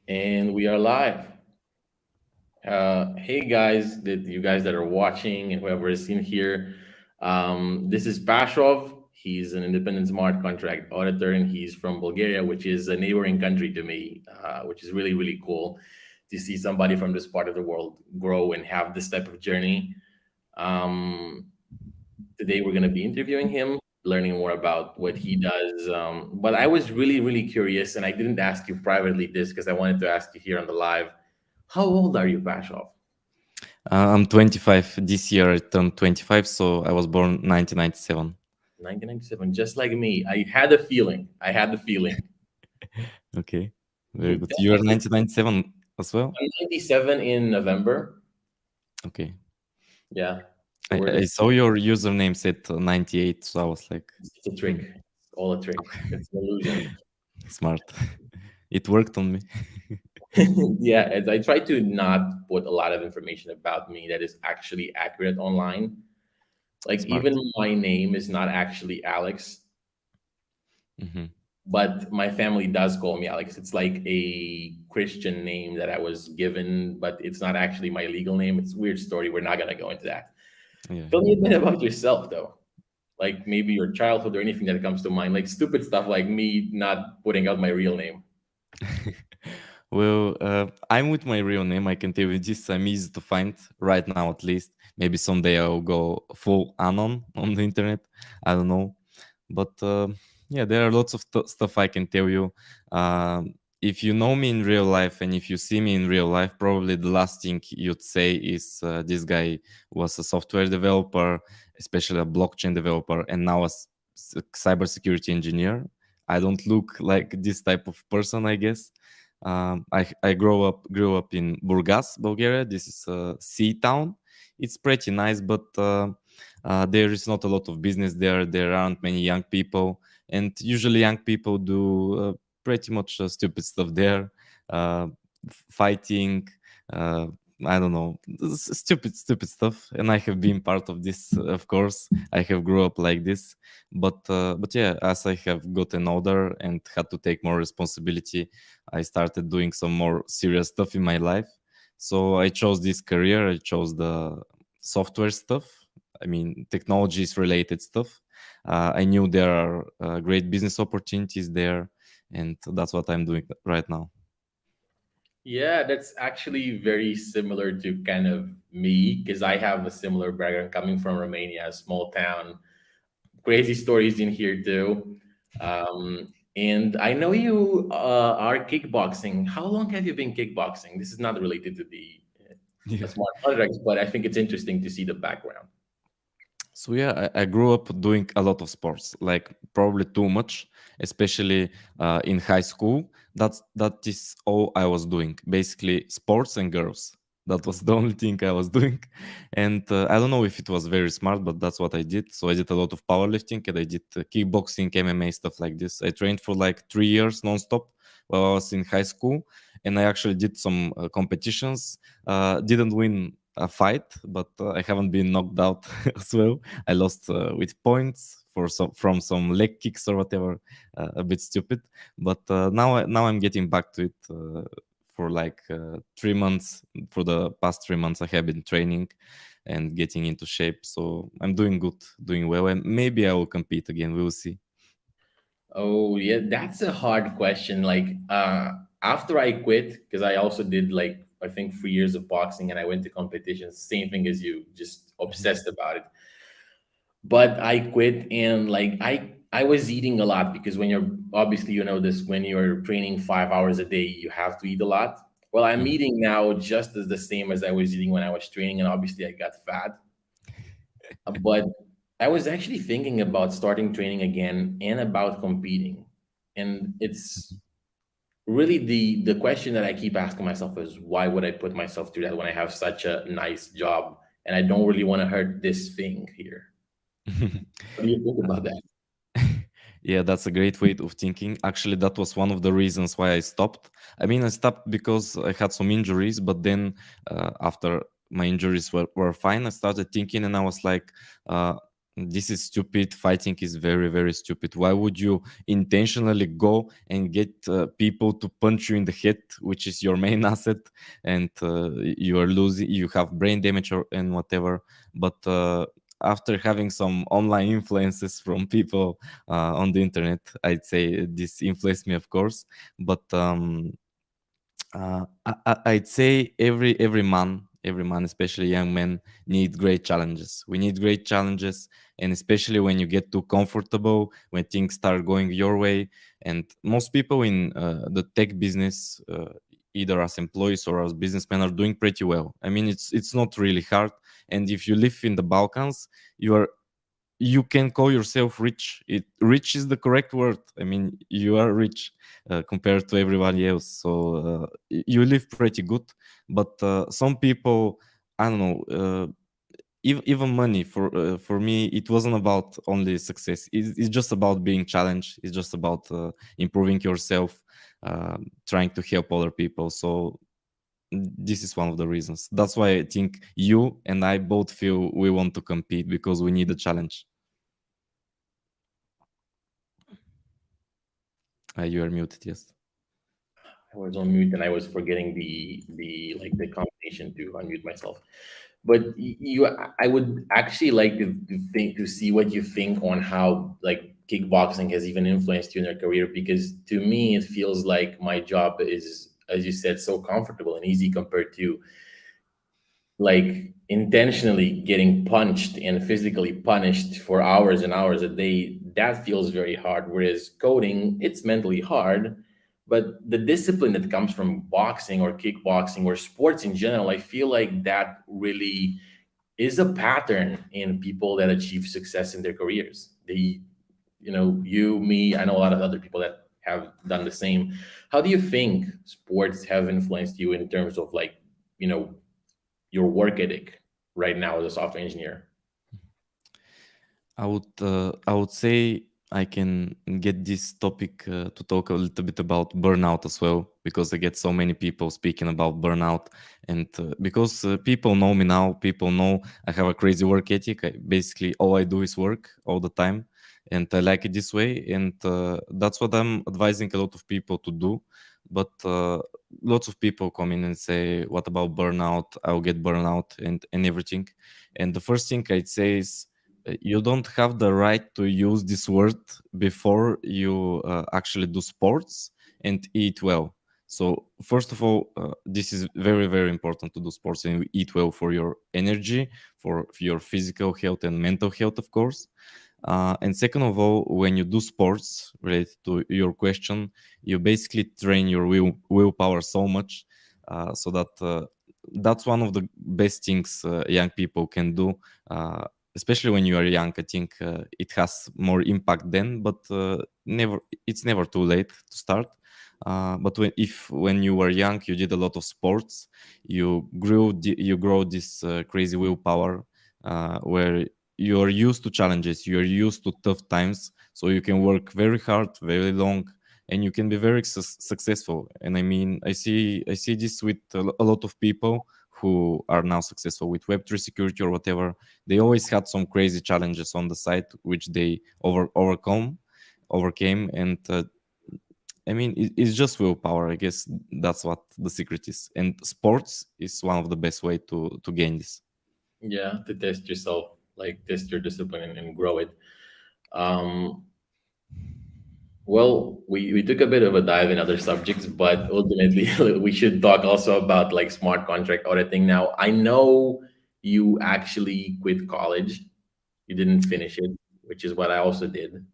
And we are live. Hey guys, you guys that are watching and whoever is in here. This is Pashov. He's an independent smart contract auditor, and he's from Bulgaria, which is a neighboring country to me, which is really really cool to see somebody from this part of the world grow and have this type of journey. Um, Today we're going to be interviewing him, learning more about what he does. But I was really really curious, and I didn't ask you privately this because I wanted to ask you here on the live. How old are you, Pashov? I'm 25. This year I turned 25, so I was born 1997. 1997, just like me. I had a feeling. I had the feeling. Okay, very good. Tell You me are 1997 as well? I'm 97 in November. Okay. Yeah. So I, we're I saw your username said 98, so I was like, it's a trick. hmm, It's all a trick. It's an illusion. smart. It worked on me. Yeah, and I try to not put a lot of information about me that is actually accurate online. Like Smart. even my name is not actually Alex, Hmm. but my family does call me Alex. It's like a Christian name that I was given, but it's not actually my legal name. It's a weird story. We're not gonna go into that. Yeah. Tell me a bit about yourself, though. Like maybe your childhood or anything that comes to mind, like stupid stuff like me not putting out my real name. Well, I'm with my real name. I can tell you this. I'm easy to find right now, at least. Maybe someday I'll go full anon on the internet. I don't know. But yeah, there are lots of stuff I can tell you. If you know me in real life and if you see me in real life, probably the last thing you'd say is this guy was a software developer, especially a blockchain developer, and now a cybersecurity engineer. I don't look like this type of person, I guess. I grew up in Burgas, Bulgaria. This is a sea town. It's pretty nice, but there is not a lot of business there. There aren't many young people, and usually young people do pretty much stupid stuff there, uh, fighting. Uh, I don't know, stupid stuff, and I have been part of this. Of course, I have grew up like this, but yeah, as I have gotten older and had to take more responsibility, I started doing some more serious stuff in my life. So I chose this career. I chose the software stuff. I mean, technologies related stuff. I knew there are great business opportunities there, and that's what I'm doing right now. Yeah, that's actually very similar to kind of me because I have a similar background coming from Romania, a small town. Crazy stories in here too. And I know you are kickboxing. How long have you been kickboxing? This is not related to the Yeah. smart contracts, but I think it's interesting to see the background. So yeah, I grew up doing a lot of sports, like probably too much, especially in high school. That is all I was doing, basically sports and girls. That was the only thing I was doing, and I don't know if it was very smart, but that's what I did. So I did a lot of powerlifting, and I did kickboxing, MMA, stuff like this. I trained for like 3 years nonstop while I was in high school, and I actually did some competitions. Didn't win a fight, but I haven't been knocked out as well. I lost with points for from some leg kicks or whatever, a bit stupid. But now I'm getting back to it. For like 3 months, for the past 3 months, I have been training and getting into shape. So I'm doing good, doing well, and maybe I will compete again. We'll see. Oh, yeah, that's a hard question. Like, after I quit, because I also did like I think 3 years of boxing, and I went to competitions. Same thing as you, just Mhm. obsessed about it. But I quit, and like I was eating a lot because when you're obviously you know this when you're training 5 hours a day, you have to eat a lot. Well, I'm Mhm. eating now just as the same as I was eating when I was training, and obviously I got fat. But I was actually thinking about starting training again and about competing. And it's really the question that I keep asking myself is why would I put myself through that when I have such a nice job and I don't really want to hurt this thing here? What do you think about that? Yeah, that's a great way of thinking. Actually, that was one of the reasons why I stopped. I mean, I stopped because I had some injuries, but then after my injuries were fine, I started thinking and I was like, uh, this is stupid. Fighting is very, very stupid. Why would you intentionally go and get people to punch you in the head, which is your main asset, and you are losing, you have brain damage or and whatever. But after having some online influences from people on the internet, I'd say this influenced me, of course. But I'd say every man, especially young men, need great challenges. We need great challenges, and especially when you get too comfortable, when things start going your way. And most people in the tech business, either as employees or as businessmen, are doing pretty well. I mean, it's not really hard. And if you live in the Balkans, you can call yourself rich. Rich is the correct word. I mean, you are rich compared to everybody else. So you live pretty good. But some people, I don't know. Even money for me, it wasn't about only success. It's just about being challenged. It's just about improving yourself, trying to help other people. So this is one of the reasons. That's why I think you and I both feel we want to compete, because we need a challenge. You are muted, yes. I was on mute and I was forgetting the combination to unmute myself. But I would actually like to see what you think on how like kickboxing has even influenced you in your career, because to me it feels like my job is, as you said, so comfortable and easy compared to like intentionally getting punched and physically punished for hours and hours a day. That feels very hard, whereas coding, it's mentally hard, but the discipline that comes from boxing or kickboxing or sports in general, I feel like that really is a pattern in people that achieve success in their careers. They, you, me, I know a lot of other people that have done the same. How do you think sports have influenced you in terms of like, you know your work ethic right now as a software engineer? I would say I can get this topic to talk a little bit about burnout as well, because I get so many people speaking about burnout. And because people know me now, people know I have a crazy work ethic. Basically, all I do is work all the time, and I like it this way. And that's what I'm advising a lot of people to do. But lots of people come in and say, "What about burnout? I'll get burnout and everything." And the first thing I'd say is, you don't have the right to use this word before you actually do sports and eat well. So first of all, this is very, very important to do sports and eat well for your energy, for your physical health and mental health, of course. And second of all, when you do sports, related to your question, you basically train your willpower so much, so that that's one of the best things young people can do. Especially when you are young, I think it has more impact then. But it's never too late to start. But when you were young, you did a lot of sports. You grow this crazy willpower, where you are used to challenges, you are used to tough times, so you can work very hard, very long, and you can be very successful. And I mean, I see this with a lot of people who are now successful with Web3 security or whatever. They always had some crazy challenges on the side, which they overcame. And I mean, it's just willpower. I guess that's what the secret is, and sports is one of the best way to gain this. Yeah, to test yourself, like test your discipline and grow it. um well, we took a bit of a dive in other subjects, but ultimately we should talk also about like smart contract auditing. Now, I know you actually quit college, you didn't finish it, which is what I also did.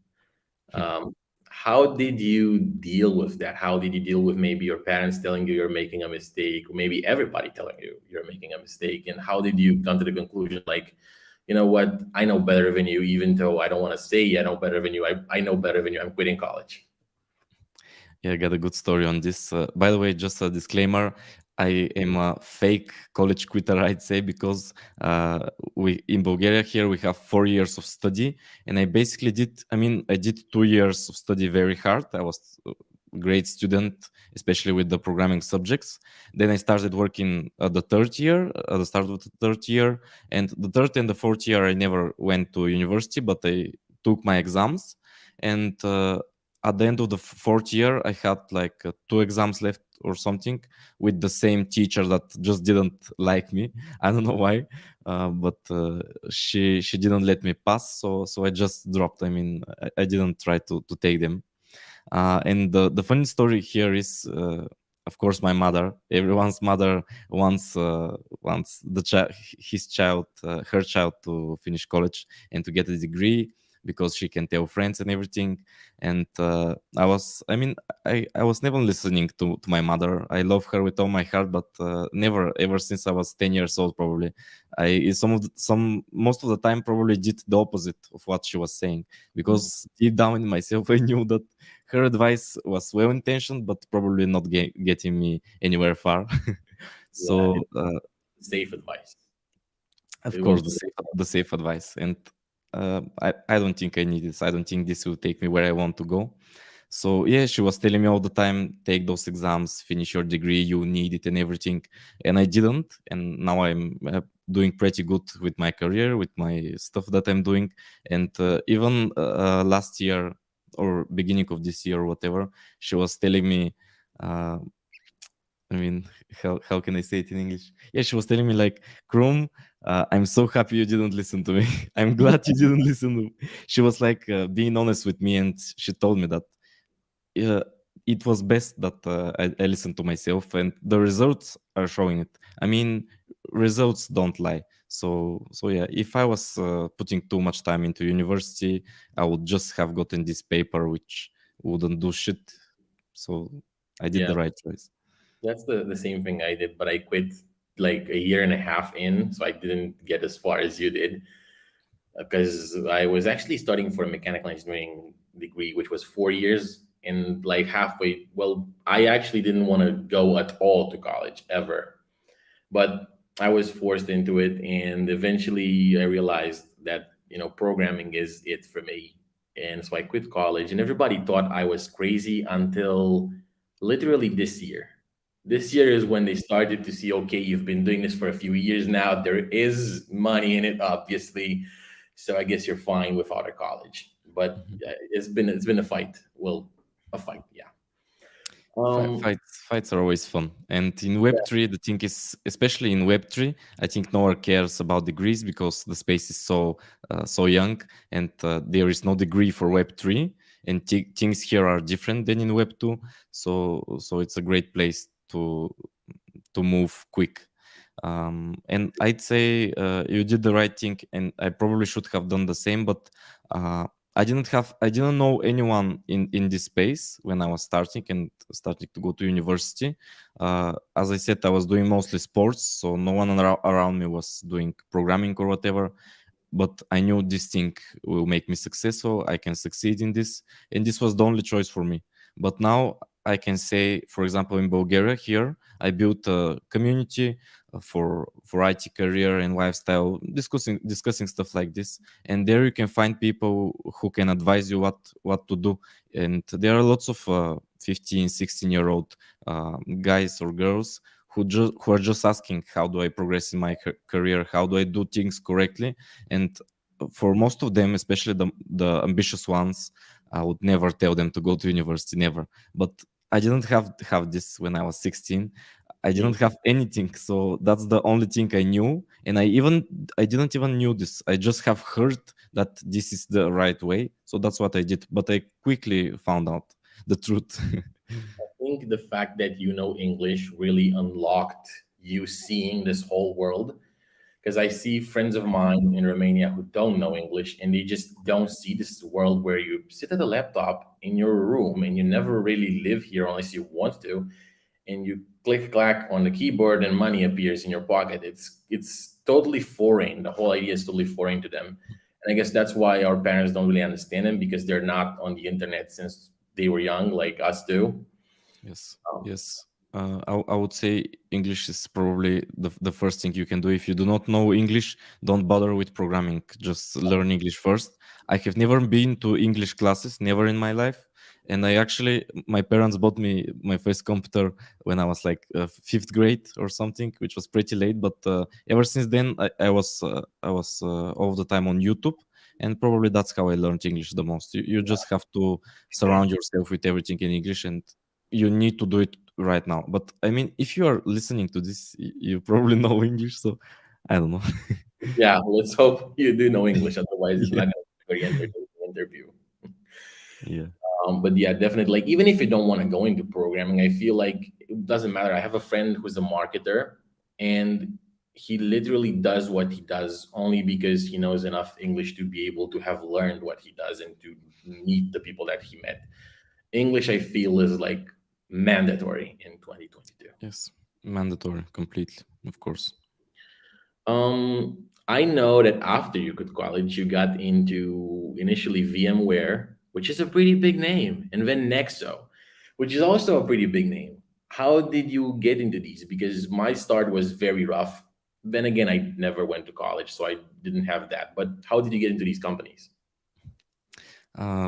Um, how did you deal with that? How did you deal with maybe your parents telling you you're making a mistake, or maybe everybody telling you you're making a mistake? And how did you come to the conclusion, like, you know what, I know better than you, even though I don't want to say I know better than you, I know better than you, I'm quitting college? Yeah, I got a good story on this. By the way, just a disclaimer: I am a fake college quitter, I'd say, because we in Bulgaria here we have 4 years of study, and I basically did. I mean, I did 2 years of study very hard. I was great student, especially with the programming subjects. Then I started working at the third year, at the start of the third year, and the third and the fourth year I never went to university, but I took my exams. And at the end of the fourth year, I had like two exams left or something with the same teacher that just didn't like me. I don't know why, but she didn't let me pass, so I just dropped. I mean, I didn't try to take them. And the funny story here is, of course, my mother. Everyone's mother wants his child, her child, to finish college and to get a degree because she can tell friends and everything. And I mean, I was never listening to my mother. I love her with all my heart, but never ever since I was 10 years old, probably. Some most of the time probably did the opposite of what she was saying, because deep down in myself I knew that her advice was well intentioned, but probably not getting me anywhere far. Yeah, So, it's safe advice. of It course, was the safe advice, and I don't think I need this. I don't think this will take me where I want to go. So yeah, she was telling me all the time, take those exams, finish your degree, you need it and everything. And I didn't. And now I'm doing pretty good with my career, with my stuff that I'm doing. And even last year or beginning of this year or whatever, she was telling me, uh, I mean, how can I say it in English? Yeah, she was telling me like, Krum, I'm so happy you didn't listen to me. I'm glad you didn't listen to me. She was like being honest with me, and she told me that uh, it was best that I listened to myself, and the results are showing it. I mean, results don't lie. So yeah, if I was putting too much time into university, I would just have gotten this paper, which wouldn't do shit. So I did yeah. the right choice. That's the same thing I did, but I quit like a year and a half in, so I didn't get as far as you did because I was actually studying for a mechanical engineering degree, which was 4 years. And like halfway, well, I actually didn't want to go at all to college ever, but I was forced into it, and eventually I realized that programming is it for me, and so I quit college. And everybody thought I was crazy until literally this year. This year is when they started to see, okay, you've been doing this for a few years now. There is money in it, obviously. So I guess you're fine without a college. But Mhm. it's been a fight. Well, a fight, yeah. Um, Fights are always fun. And in Web3, the thing is, especially in Web3, I think no one cares about degrees because the space is so young, and there is no degree for Web3, and things here are different than in Web2. So it's a great place to move quick. And I'd say you did the right thing, and I probably should have done the same, but uh, I didn't know anyone in this space when I was starting to go to university. As I said, I was doing mostly sports, so no one around me was doing programming or whatever. But I knew this thing will make me successful. I can succeed in this, and this was the only choice for me. But now I can say, for example, in Bulgaria here, I built a community for IT career and lifestyle, discussing stuff like this. And there you can find people who can advise you what to do. And there are lots of 15, 16-year-old guys or girls who are just asking, how do I progress in my career? How do I do things correctly? And for most of them, especially the ambitious ones, I would never tell them to go to university, never. But I didn't have this when I was 16. I didn't have anything, so that's the only thing I knew. And I didn't even knew this. I just have heard that this is the right way, so that's what I did. But I quickly found out the truth. think the fact that you know English really unlocked you seeing this whole world. Because I see friends of mine in Romania who don't know English and they just don't see this world where you sit at a laptop in your room and you never really live here unless you want to, and you click clack on the keyboard and money appears in your pocket. It's totally foreign. The whole idea is totally foreign to them. And I guess that's why our parents don't really understand them, because they're not on the internet since they were young, like us do. Yes, Um, yes. I would say English is probably the first thing you can do. If you do not know English, don't bother with programming. Just learn English first. I have never been to English classes, never in my life. And my parents bought me my first computer when I was like fifth grade or something, which was pretty late. But ever since then, I was all the time on YouTube, and probably that's how I learned English the most. You just have to surround yourself with everything in English, and you need to do it right now. But I mean, if you are listening to this, you probably know English, so I don't know. Yeah, let's hope you do know English. Otherwise, it's Yeah, not going to be a very entertaining interview. yeah. But yeah, definitely. Like, even if you don't want to go into programming, I feel like it doesn't matter. I have a friend who's a marketer, and he literally does what he does only because he knows enough English to be able to have learned what he does and to meet the people that he met. English, I feel, is like mandatory in 2022. Yes, mandatory, completely, of course. I know that after you quit college, you got into initially VMware, which is a pretty big name, and then Nexo, which is also a pretty big name. How did you get into these? Because my start was very rough. Then again, I never went to college, so I didn't have that. But how did you get into these companies?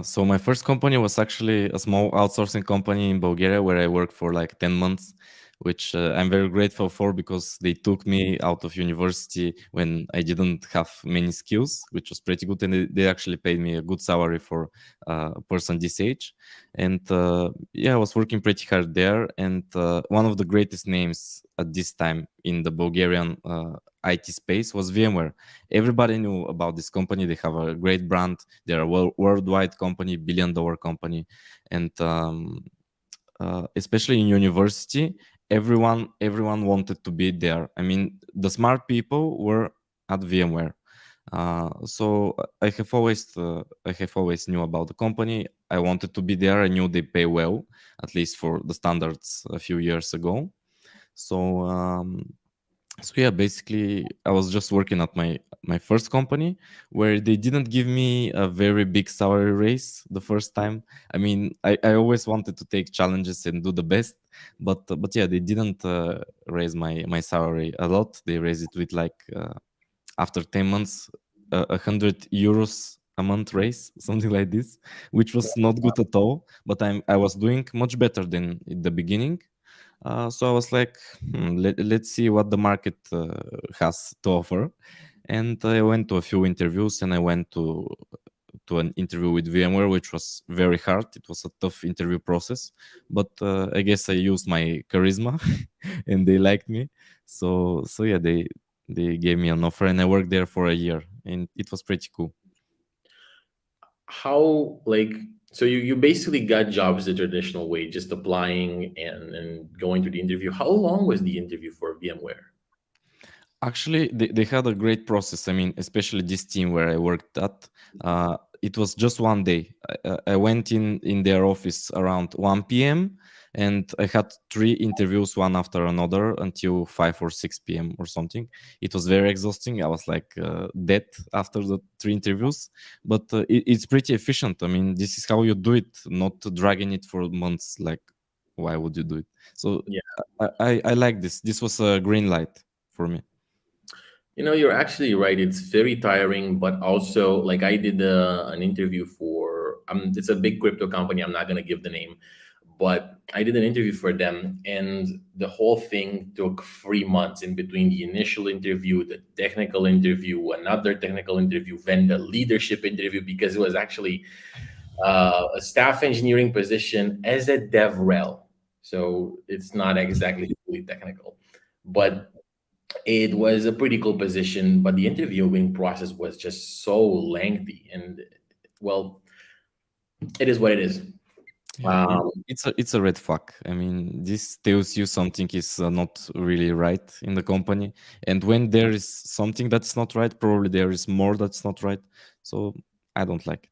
So my first company was actually a small outsourcing company in Bulgaria where I worked for like 10 months, which I'm very grateful for because they took me out of university when I didn't have many skills, which was pretty good. And they actually paid me a good salary for a person this age. And yeah, I was working pretty hard there. And one of the greatest names at this time in the Bulgarian IT space was VMware. Everybody knew about this company. They have a great brand. They're a worldwide company, billion-dollar company, and especially in university, everyone wanted to be there. I mean, the smart people were at VMware. So I have always knew about the company. I wanted to be there. I knew they pay well, at least for the standards a few years ago. So so yeah, basically I was just working at my first company where they didn't give me a very big salary raise the first time. I mean, I always wanted to take challenges and do the best, but yeah, they didn't raise my salary a lot. They raised it with like after 10 months 100 euros a month raise, something like this, which was not good at all, but I was doing much better than in the beginning. So I was like, let's see what the market has to offer. And I went to a few interviews, and I went to an interview with VMware, which was very hard. It was a tough interview process, but I guess I used my charisma, and they liked me. So yeah, they gave me an offer, and I worked there for a year, and it was pretty cool. How, like, so you basically got jobs the traditional way, just applying and going to the interview. How long was the interview for VMware? Actually, they had a great process. I mean, especially this team where I worked at, it was just one day. I went in their office around 1 p.m. and I had three interviews, one after another, until 5 or 6 p.m. or something. It was very exhausting. I was like dead after the three interviews, but it's pretty efficient. I mean, this is how you do it, not dragging it for months. Like, why would you do it? So Yeah. I like this. This was a green light for me. You're actually right. It's very tiring, but also, like, I did an interview for it's a big crypto company. I'm not gonna give the name, but I did an interview for them, and the whole thing took 3 months in between the initial interview, the technical interview, another technical interview, then the leadership interview, because it was actually a staff engineering position as a DevRel. So it's not exactly fully technical, but it was a pretty cool position. But the interviewing process was just so lengthy, and well, it is what it is. Yeah, Um, it's a red flag. I mean, this tells you something is not really right in the company, and when there is something that's not right, probably there is more that's not right. So I don't like it.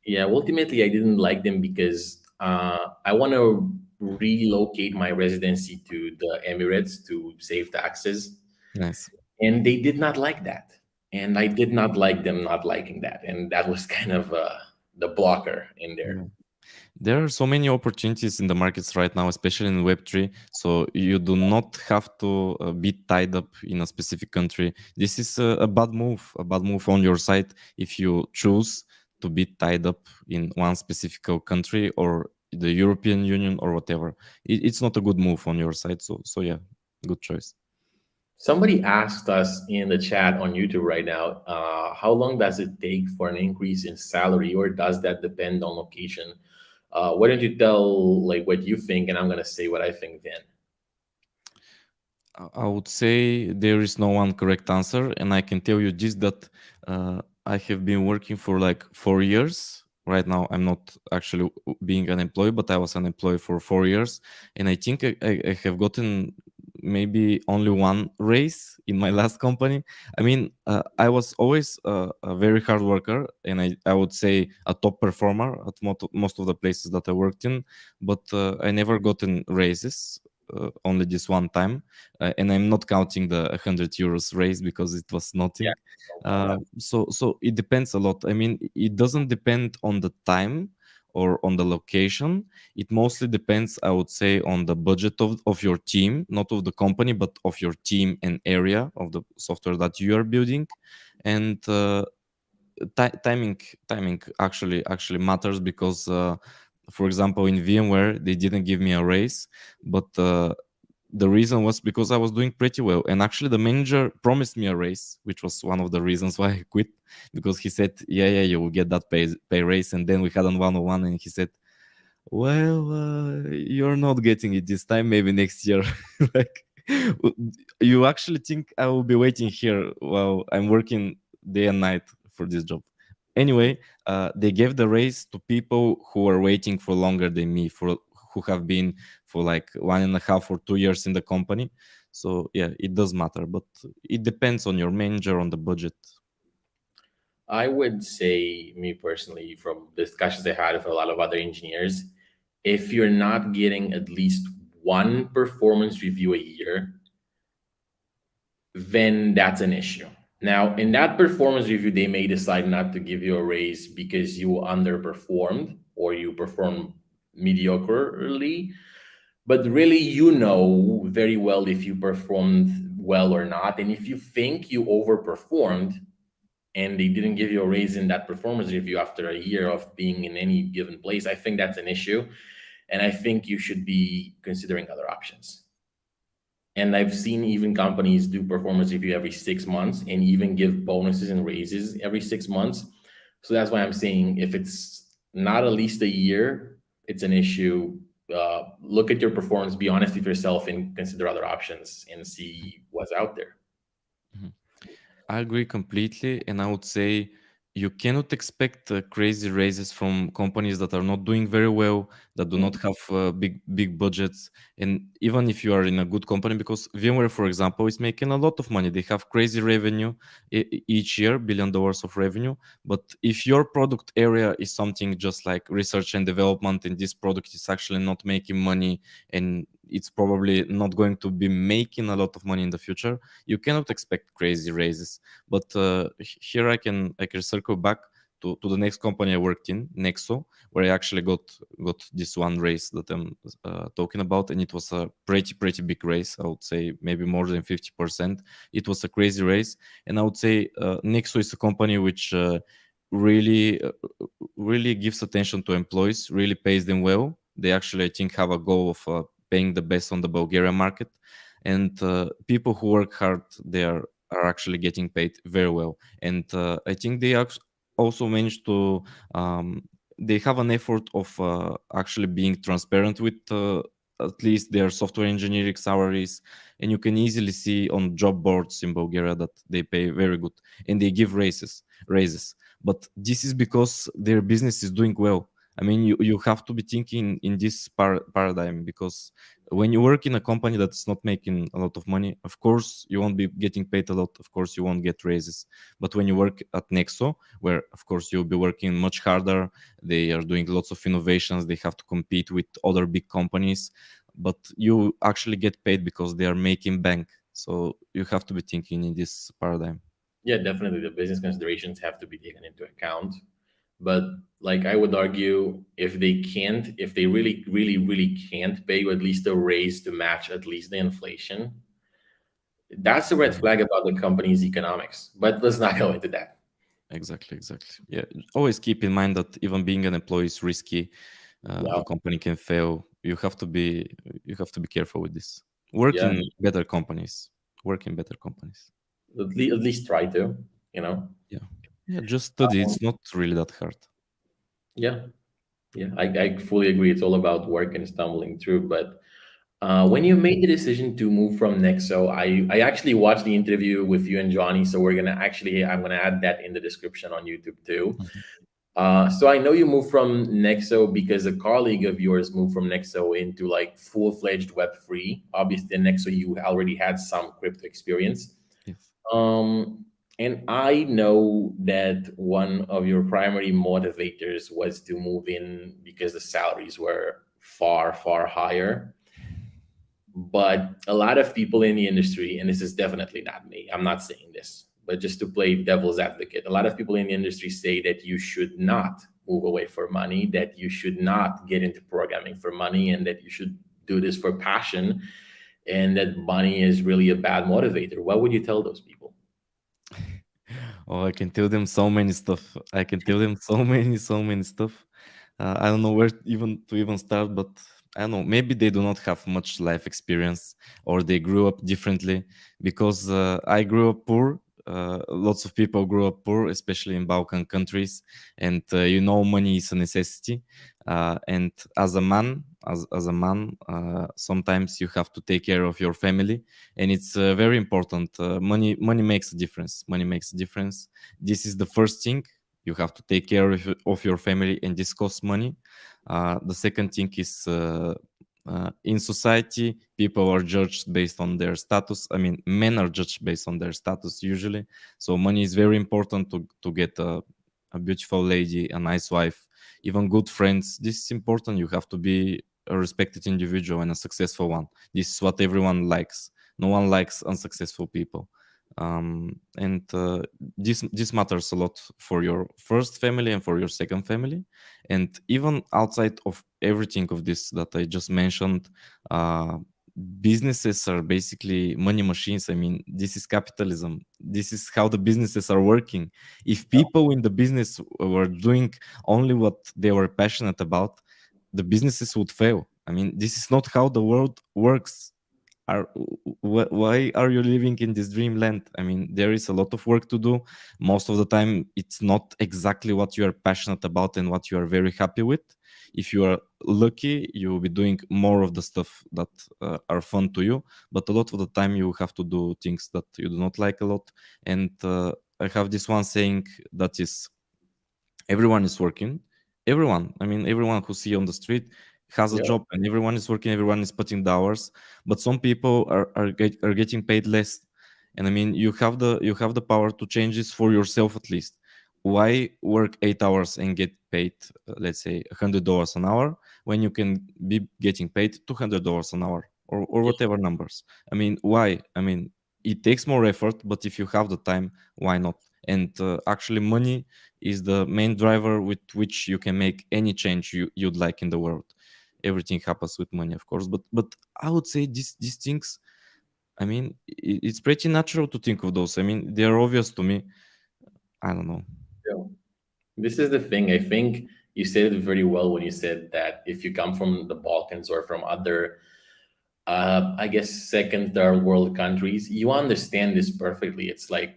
yeah, ultimately, I didn't like them because I want to relocate my residency to the Emirates to save taxes, Nice. and they did not like that, and I did not like them not liking that, and that was kind of the blocker in there. Yeah. There are so many opportunities in the markets right now, especially in Web3. So you do not have to be tied up in a specific country. This is a bad move on your side if you choose to be tied up in one specific country or the European Union or whatever. It's not a good move on your side. So yeah, good choice. Somebody asked us in the chat on YouTube right now, how long does it take for an increase in salary, or does that depend on location? Why don't you tell like what you think, and I'm gonna say what I think then. I would say there is no one correct answer, and I can tell you this that I have been working for like 4 years. Right now, I'm not actually being an employee, but I was an employee for 4 years, and I think I have gotten maybe only one raise in my last company. I mean, I was always a very hard worker, and I would say a top performer at most of the places that I worked in, but I never gotten raises. Only this one time, and I'm not counting the 100 euros raise because it was Yeah, nothing. don't count that. So it depends a lot. I mean, it doesn't depend on the time or on the location. It mostly depends, I would say, on the budget of your team, not of the company, but of your team and area of the software that you are building. And timing actually matters because for example, in VMware they didn't give me a raise, but the reason was because I was doing pretty well. And actually, the manager promised me a raise, which was one of the reasons why I quit, because he said, "Yeah, you will get that pay raise." And then we had a one-on-one, and he said, "Well, you're not getting it this time. Maybe next year." Like, you actually think I will be waiting here while I'm working day and night for this job? Anyway, they gave the raise to people who are waiting for longer than me, for who have been for like 1.5 or 2 years in the company. So yeah, it does matter, but it depends on your manager, on the budget. I would say, me personally, from discussions I had with a lot of other engineers, if you're not getting at least one performance review a year, then that's an issue. Now, in that performance review, they may decide not to give you a raise because you underperformed or you performed mediocrely. But really, you know very well if you performed well or not. And if you think you overperformed and they didn't give you a raise in that performance review after a year of being in any given place, I think that's an issue. And I think you should be considering other options. And I've seen even companies do performance review every 6 months and even give bonuses and raises every 6 months. So that's why I'm saying if it's not at least a year, it's an issue. Look at your performance, be honest with yourself, and consider other options and see what's out there. Mhm. I agree completely, and I would say you cannot expect crazy raises from companies that are not doing very well, that do not have big budgets, and even if you are in a good company, because VMware, for example, is making a lot of money. They have crazy revenue each year, $1 billion of revenue. But if your product area is something just like research and development, and this product is actually not making money, and it's probably not going to be making a lot of money in the future, you cannot expect crazy raises. But here I can circle back to the next company I worked in, Nexo, where I actually got this one raise that I'm talking about, and it was a pretty big raise. I would say maybe more than 50%. It was a crazy raise, and I would say Nexo is a company which really really gives attention to employees, really pays them well. They actually, I think, have a goal of paying the best on the Bulgarian market, and people who work hard there are actually getting paid very well. And I think they also managed to they have an effort of actually being transparent with at least their software engineering salaries, and you can easily see on job boards in Bulgaria that they pay very good, and they give raises. But this is because their business is doing well. I mean, you have to be thinking in this paradigm, because when you work in a company that's not making a lot of money, of course you won't be getting paid a lot, of course you won't get raises. But when you work at Nexo, where of course you'll be working much harder, they are doing lots of innovations, they have to compete with other big companies, but you actually get paid because they are making bank. So you have to be thinking in this paradigm. Yeah, definitely the business considerations have to be taken into account. But like I would argue, if they really can't pay you at least a raise to match at least the inflation, that's a red Mhm. flag about the company's economics. But let's not go into that. Exactly. Yeah, always keep in mind that even being an employee is risky. The Wow. company can fail. You have to be careful with this. Work Yeah. in better companies. Work in better companies. At least try to, you know. Yeah. Yeah, just study. Um, It's not really that hard. yeah. Yeah. I fully agree. It's all about work and stumbling through. But when you made the decision to move from Nexo, I actually watched the interview with you and Johnny. So I'm gonna add that in the description on YouTube too. Mhm. So I know you moved from Nexo because a colleague of yours moved from Nexo into like full-fledged Web3. Obviously, in Nexo you already had some crypto experience. Yes. Um, and I know that one of your primary motivators was to move in because the salaries were far, far higher. But a lot of people in the industry, and this is definitely not me, I'm not saying this, but just to play devil's advocate, a lot of people in the industry say that you should not move away for money, that you should not get into programming for money, and that you should do this for passion, and that money is really a bad motivator. What would you tell those people? Oh, I can tell them so many stuff. I can tell them so many, so many stuff. I don't know where even to even start, but I don't know. Maybe they do not have much life experience, or they grew up differently. Because I grew up poor. Lots of people grew up poor, especially in Balkan countries, and money is a necessity. And as a man, sometimes you have to take care of your family, and it's very important. Money makes a difference. Money makes a difference. This is the first thing. You have to take care of your family, and this costs money. The second thing is, in society people are judged based on their status. I mean, men are judged based on their status usually. So money is very important to get a beautiful lady, a nice wife, even good friends. This is important. You have to be a respected individual and a successful one. This is what everyone likes. No one likes unsuccessful people. And this matters a lot for your first family and for your second family. And even outside of everything of this that I just mentioned, uh, businesses are basically money machines. I mean, this is capitalism. This is how the businesses are working. If people in the business were doing only what they were passionate about, the businesses would fail. I mean, this is not how the world works. Why are you living in this dreamland? I mean, there is a lot of work to do. Most of the time it's not exactly what you are passionate about and what you are very happy with. If you are lucky, you will be doing more of the stuff that are fun to you, but a lot of the time you have to do things that you do not like a lot. And I have this one saying that is, everyone is working. Everyone, I mean, everyone who see on the street has a Yeah. job, and everyone is working, everyone is putting the hours. But some people are getting paid less. And I mean, you have the power to change this for yourself at least. Why work 8 hours and get paid, let's say $100 an hour, when you can be getting paid $200 an hour, or Yeah. whatever numbers? I mean, why? I mean, it takes more effort, but if you have the time, why not? And actually, money is the main driver with which you can make any change you'd like in the world. Everything happens with money, of course, but I would say these things, I mean, it's pretty natural to think of those. I mean, they are obvious to me. I don't know. Yeah. This is the thing. I think you said it very well when you said that if you come from the Balkans or from other, I guess, second, third world countries, you understand this perfectly. It's like,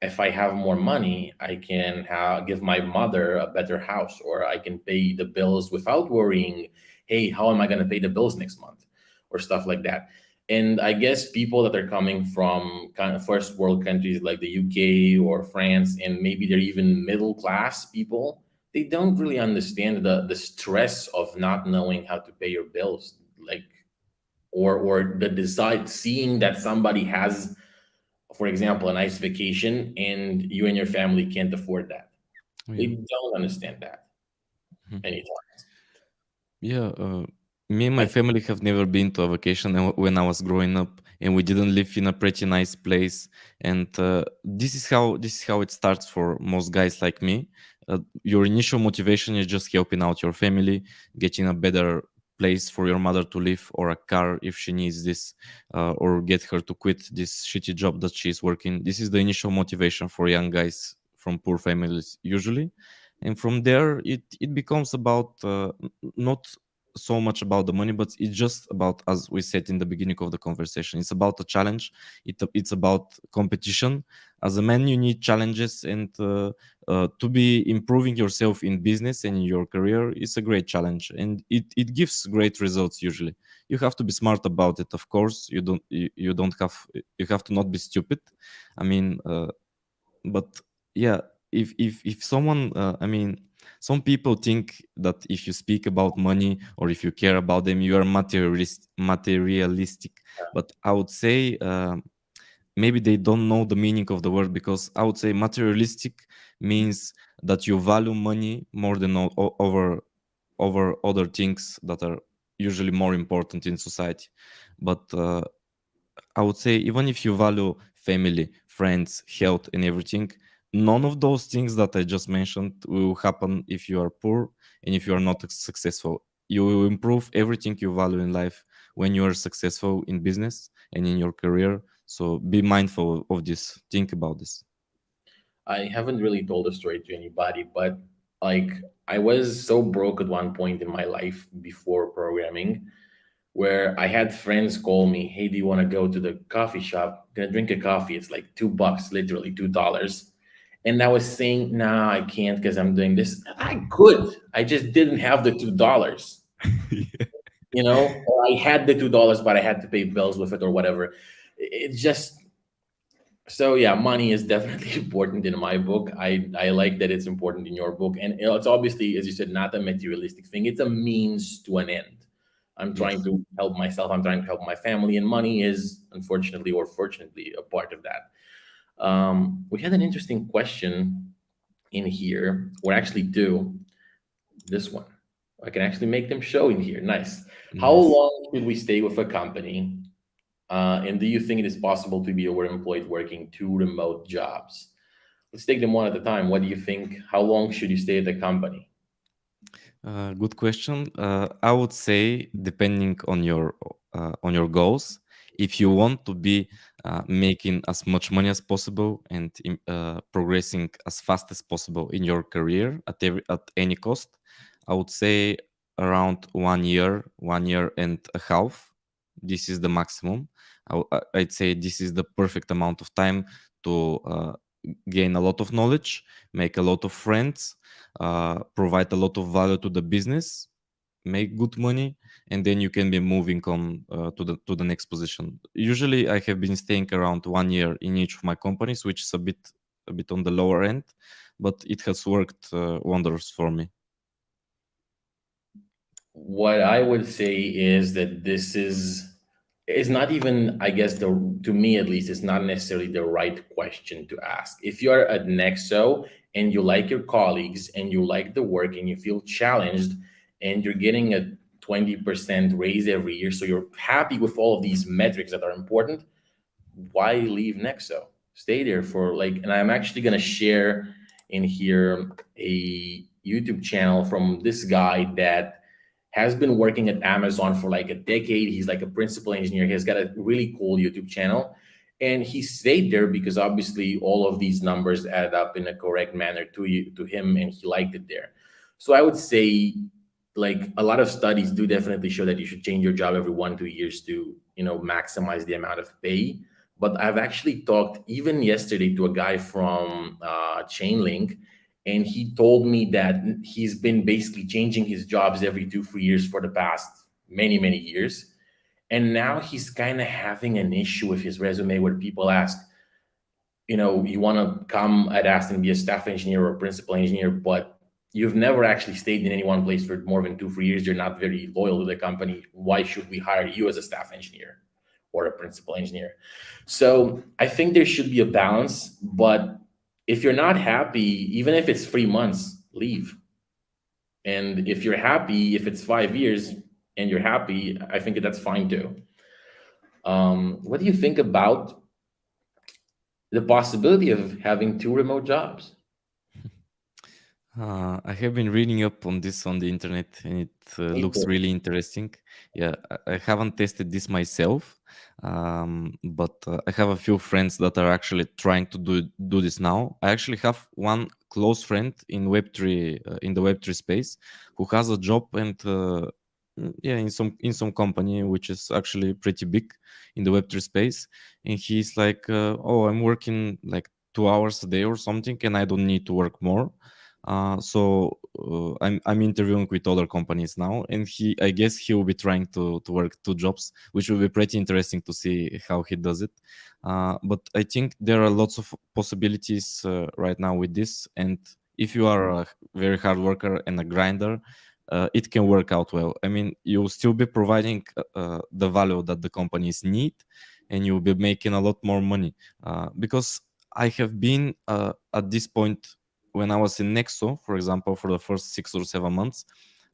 if I have more money, I can give my mother a better house, or I can pay the bills without worrying, hey, how am I going to pay the bills next month, or stuff like that. And I guess people that are coming from kind of first world countries like the UK or France, and maybe they're even middle class people, they don't really understand the stress of not knowing how to pay your bills, like, or the decide seeing that somebody has, for example, a nice vacation and you and your family can't afford that. Oh, They yeah. don't understand that Mhm. anytime. Yeah, me and my I, family have never been to a vacation when I was growing up, and we didn't live in a pretty nice place. And this is how it starts for most guys like me. Your initial motivation is just helping out your family, getting a better place for your mother to live, or a car if she needs this, or get her to quit this shitty job that she's working. This is the initial motivation for young guys from poor families usually. and from there it becomes about not so much about the money, but it's just about, as we said in the beginning of the conversation, it's about a challenge. It's about competition. As a man, you need challenges, and to be improving yourself in business and in your career is a great challenge, and it gives great results. Usually you have to be smart about it, of course. You don't have, you have to not be stupid. I mean, but yeah, if someone I mean, some people think that if you speak about money or if you care about them, you are materialistic. But I would say maybe they don't know the meaning of the word, because I would say materialistic means that you value money more than over other things that are usually more important in society. But I would say even if you value family, friends, health, and everything, none of those things that I just mentioned will happen if you are poor and if you are not successful. You will improve everything you value in life when you are successful in business and in your career. So be mindful of this. Think about this. I haven't really told the story to anybody, but like I was so broke at one point in my life before programming, where I had friends call me, "Hey, do you want to go to the coffee shop? Gonna drink a coffee. It's like $2, literally $2." And I was saying, "Nah, I can't because I'm doing this." I could. I just didn't have the $2. Or I had the $2, but I had to pay bills with it or whatever. It's just so yeah, money is definitely important in my book. I like that it's important in your book, and it's obviously, as you said, not a materialistic thing. It's a means to an end. I'm trying Yes. to help myself. I'm trying to help my family, and money is unfortunately or fortunately a part of that. We had an interesting question in here, or actually two. This one, I can actually make them show in here. Nice. How Nice. long should we stay with a company? And do you think it is possible to be overemployed working two remote jobs? Let's take them one at a time. What do you think? How long should you stay at the company? Good question. I would say depending on your goals. If you want to be making as much money as possible and progressing as fast as possible in your career at any cost, I would say around 1 year, 1 year and a half. This is the maximum. I'd say this is the perfect amount of time to gain a lot of knowledge, make a lot of friends, provide a lot of value to the business, make good money, and then you can be moving on to the next position. Usually, I have been staying around 1 year in each of my companies, which is a bit on the lower end, but it has worked wonders for me. What I would say is that this is not even, I guess, the to me at least, it's not necessarily the right question to ask. If you're at Nexo and you like your colleagues and you like the work and you feel challenged and you're getting a 20% raise every year, so you're happy with all of these metrics that are important, why leave Nexo? Stay there for like, and I'm actually gonna share in here a YouTube channel from this guy that has been working at Amazon for like a decade. He's like a principal engineer. He's got a really cool YouTube channel. And he stayed there because obviously all of these numbers add up in a correct manner to him, and he liked it there. So I would say, like, a lot of studies do definitely show that you should change your job every 1 2 years to maximize the amount of pay. But I've actually talked even yesterday to a guy from Chainlink, and he told me that he's been basically changing his jobs every 2 3 years for the past many years, and now he's kind of having an issue with his resume where people ask, you want to come at Aston be a staff engineer or a principal engineer, but you've never actually stayed in any one place for more than 2 3 years. You're not very loyal to the company. Why should we hire you as a staff engineer or a principal engineer? So I think there should be a balance, but if you're not happy, even if it's 3 months, leave. And if you're happy, if it's 5 years and you're happy, I think that's fine too. What do you think about the possibility of having two remote jobs? I have been reading up on this on the internet, and it Me looks too. really interesting. Yeah, I haven't tested this myself, but I have a few friends that are actually trying to do this now. I actually have one close friend in Web3 in the Web3 space who has a job and yeah, in some company which is actually pretty big in the Web3 space, and he's like, "Oh, I'm working like 2 hours a day or something, and I don't need to work more." I'm interviewing with other companies now, and I guess he will be trying to work two jobs, which will be pretty interesting to see how he does it. But I think there are lots of possibilities right now with this, and if you are a very hard worker and a grinder, it can work out well. I mean, you'll still be providing the value that the companies need, and you'll be making a lot more money because I have been at this point when I was in Nexo, for example, for the first 6 or 7 months,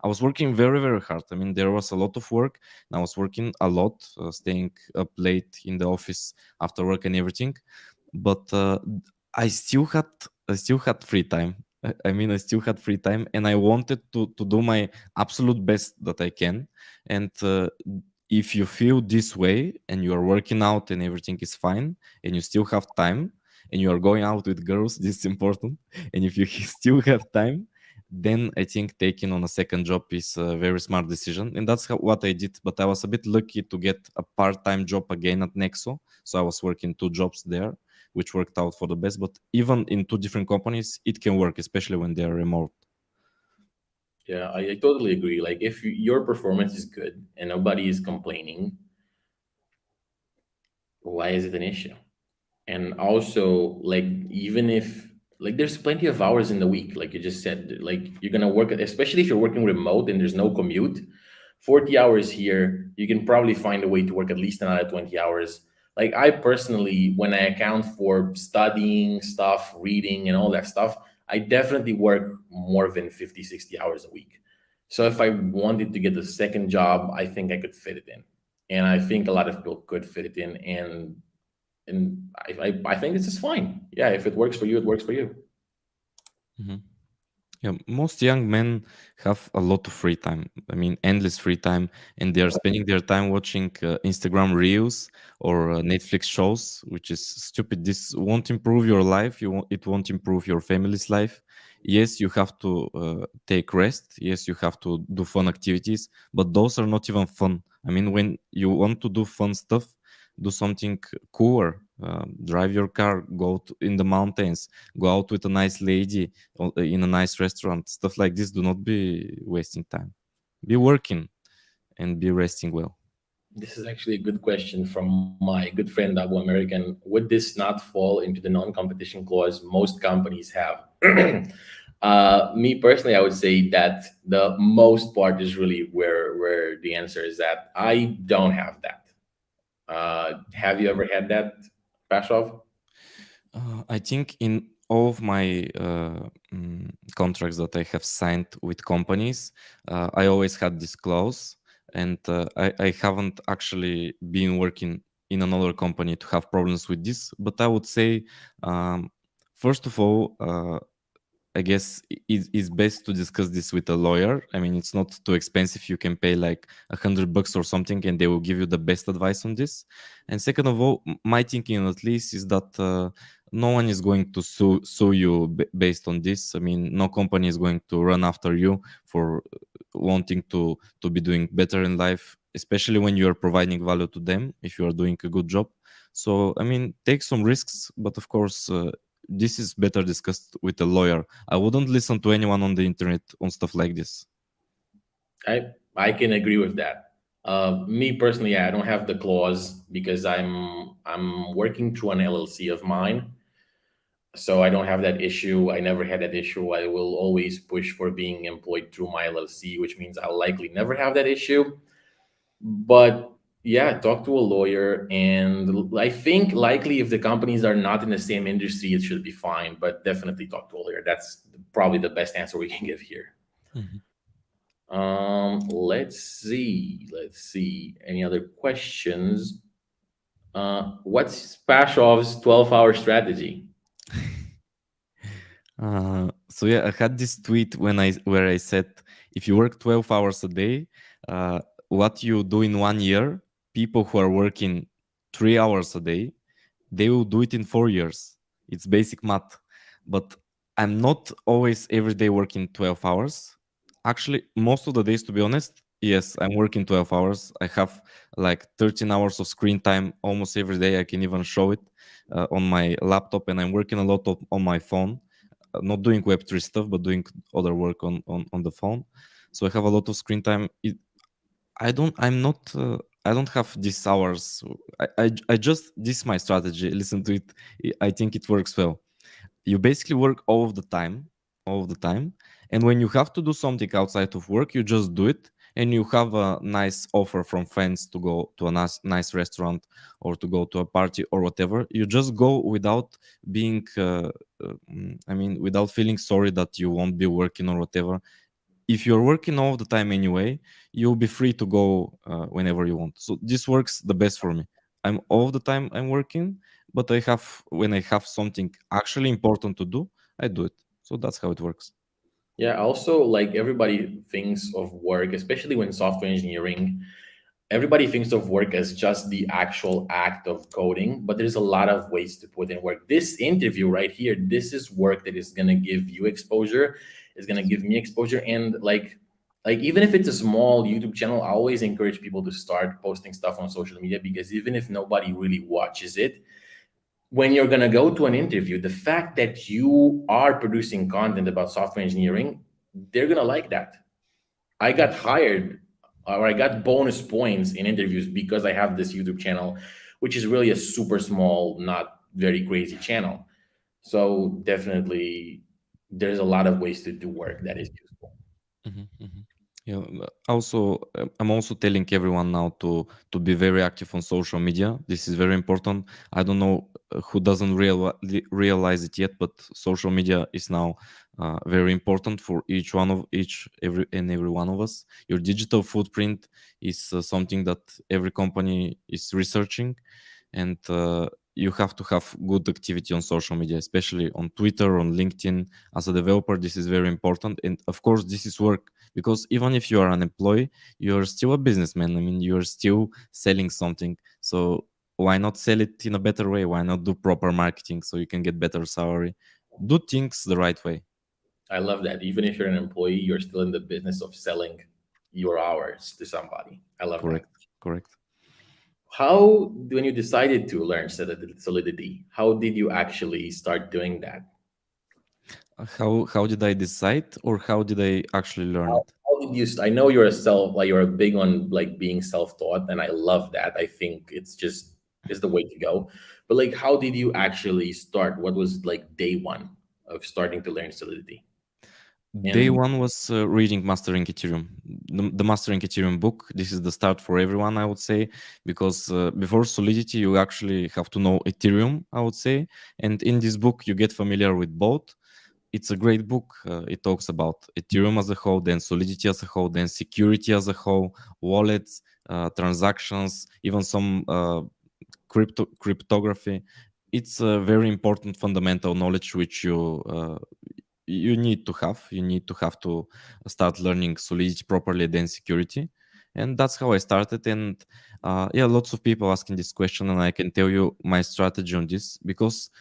I was working very, very hard. I mean, there was a lot of work, and I was working a lot, staying up late in the office after work and everything. But I still had, I still had free time. I mean, I still had free time, and I wanted to do my absolute best that I can. And if you feel this way, and you are working out, and everything is fine, and you still have time, and you are going out with girls, this is important, and if you still have time, then I think taking on a second job is a very smart decision, and that's what I did. But I was a bit lucky to get a part-time job again at Nexo, so I was working two jobs there, which worked out for the best. But even in two different companies, it can work, especially when they are remote. Yeah, I totally agree. Like, if your performance is good and nobody is complaining, why is it an issue? And also, like, even if, like, there's plenty of hours in the week, like you just said, like, you're gonna work, especially if you're working remote and there's no commute, 40 hours here, you can probably find a way to work at least another 20 hours. Like, I personally, when I account for studying stuff, reading and all that stuff, I definitely work more than 50, 60 hours a week. So if I wanted to get a second job, I think I could fit it in. And I think a lot of people could fit it in. And I think this is fine. Yeah, if it works for you, it works for you. Mhm. Yeah, most young men have a lot of free time. I mean, endless free time, and they are spending their time watching Instagram reels or Netflix shows, which is stupid. This won't improve your life. It won't improve your family's life. Yes, you have to take rest. Yes, you have to do fun activities, but those are not even fun. I mean, when you want to do fun stuff, do something cooler. Drive your car, in the mountains, go out with a nice lady in a nice restaurant, stuff like this. Do not be wasting time. Be working and be resting well. This is actually a good question from my good friend Abu American. Would this not fall into the non-competition clause most companies have? Me personally, I would say that the most part is really where the answer is that I don't have that. Have you ever had that, Pashov? I think in all of my contracts that I have signed with companies, I always had this clause, and I haven't actually been working in another company to have problems with this. But I would say, um, first of all, I guess it's best to discuss this with a lawyer. I mean, it's not too expensive. You can pay like $100 or something, and they will give you the best advice on this. And second of all, my thinking at least is that no one is going to sue you based on this. I mean, no company is going to run after you for wanting to be doing better in life, especially when you are providing value to them. If you are doing a good job, so I mean, take some risks, but of course. This is better discussed with a lawyer. I wouldn't listen to anyone on the internet on stuff like this. I can agree with that. Me personally, I don't have the clause because I'm working through an LLC of mine, so I don't have that issue. I never had that issue. I will always push for being employed through my LLC, which means I'll likely never have that issue. But yeah, talk to a lawyer, and I think likely if the companies are not in the same industry, it should be fine. But definitely talk to a lawyer. That's probably the best answer we can give here. Mhm. Let's see. Let's see. Any other questions? What's Pashov's 12-hour strategy? So yeah, I had this tweet where I said, if you work 12 hours a day, uh, what you do in 1 year, people who are working 3 hours a day, they will do it in 4 years. It's basic math. But I'm not always every day working 12 hours. Actually, most of the days, to be honest, yes, I'm working 12 hours. I have like 13 hours of screen time almost every day. I can even show it on my laptop, and I'm working a lot on my phone, not doing Web3 stuff, but doing other work on the phone. So I have a lot of screen time. I'm not. I don't have these hours. I just this is my strategy. Listen to it. I think it works well. You basically work all of the time, and when you have to do something outside of work, you just do it. And you have a nice offer from friends to go to a nice restaurant or to go to a party or whatever. You just go without being, I mean, without feeling sorry that you won't be working or whatever. If you're working all the time anyway, you'll be free to go whenever you want. So this works the best for me. I'm all the time I'm working, but I have when I have something actually important to do, I do it. So that's how it works. Yeah, also like everybody thinks of work, especially when software engineering, everybody thinks of work as just the actual act of coding, but there's a lot of ways to put in work. This interview right here, this is work that is going to give you exposure, is going to give me exposure. And like even if it's a small YouTube channel, I always encourage people to start posting stuff on social media, because even if nobody really watches it, when you're going to go to an interview, the fact that you are producing content about software engineering, they're going to like that. I got hired, or I got bonus points in interviews because I have this YouTube channel, which is really a super small, not very crazy channel. So definitely there's a lot of ways to do work that is useful. Mhm, mhm. Yeah. Also, I'm also telling everyone now to be very active on social media. This is very important. I don't know who doesn't realize it yet, but social media is now very important for every one of us. Your digital footprint is something that every company is researching, and you have to have good activity on social media, especially on Twitter, on LinkedIn. As a developer, this is very important, and of course this is work, because even if you are an employee, you're still a businessman. I mean, you're still selling something. So why not sell it in a better way? Why not do proper marketing so you can get better salary? Do things the right way. I love that. Even if you're an employee, you're still in the business of selling your hours to somebody. I love that. Correct. Correct. How, when you decided to learn Solidity, how did you actually start doing that? How did I decide, or how did I actually learn it? How did you? I know you're a self, like you're a big on like being self-taught, and I love that. I think it's just is the way to go. But like, how did you actually start? What was like day one of starting to learn Solidity? Day And one was reading Mastering Ethereum, the Mastering Ethereum book. This is the start for everyone, I would say, because before Solidity, you actually have to know Ethereum, I would say. And in this book, you get familiar with both. It's a great book. It talks about Ethereum as a whole, then Solidity as a whole, then security as a whole, wallets, transactions, even some cryptography. It's a very important fundamental knowledge which you need to have. You need to have to start learning Solidity properly, then security. And that's how I started. And yeah, lots of people asking this question, and I can tell you my strategy on this, because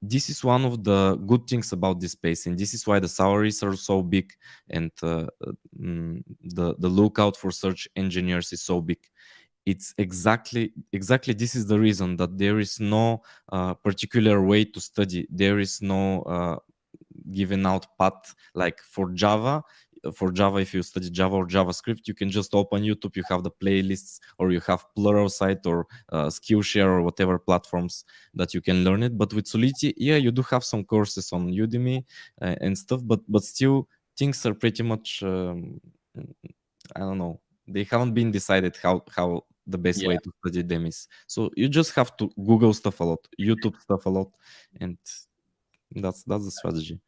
this is one of the good things about this space, and this is why the salaries are so big, and the lookout for search engineers is so big. It's exactly this is the reason that there is no particular way to study. There is no given out path like for Java. For Java, if you study Java or JavaScript, you can just open YouTube. You have the playlists, or you have Pluralsight or Skillshare or whatever platforms that you can learn it. But with Solidity, yeah, you do have some courses on Udemy and stuff, but still things are pretty much I don't know. They haven't been decided how the best yeah, way to study them is. So you just have to Google stuff a lot, YouTube stuff a lot, and that's the strategy.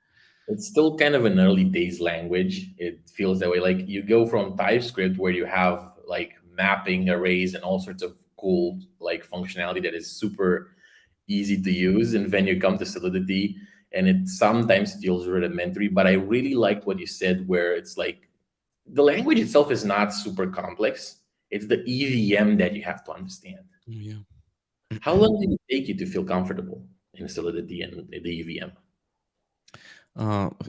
it's still kind of an early days language. It feels that way. Like you go from TypeScript, where you have like mapping arrays and all sorts of cool like functionality that is super easy to use, and then you come to Solidity, and it sometimes feels rudimentary. But I really liked what you said, where it's like the language itself is not super complex. It's the EVM that you have to understand. Yeah. How long did it take you to feel comfortable in Solidity and the EVM?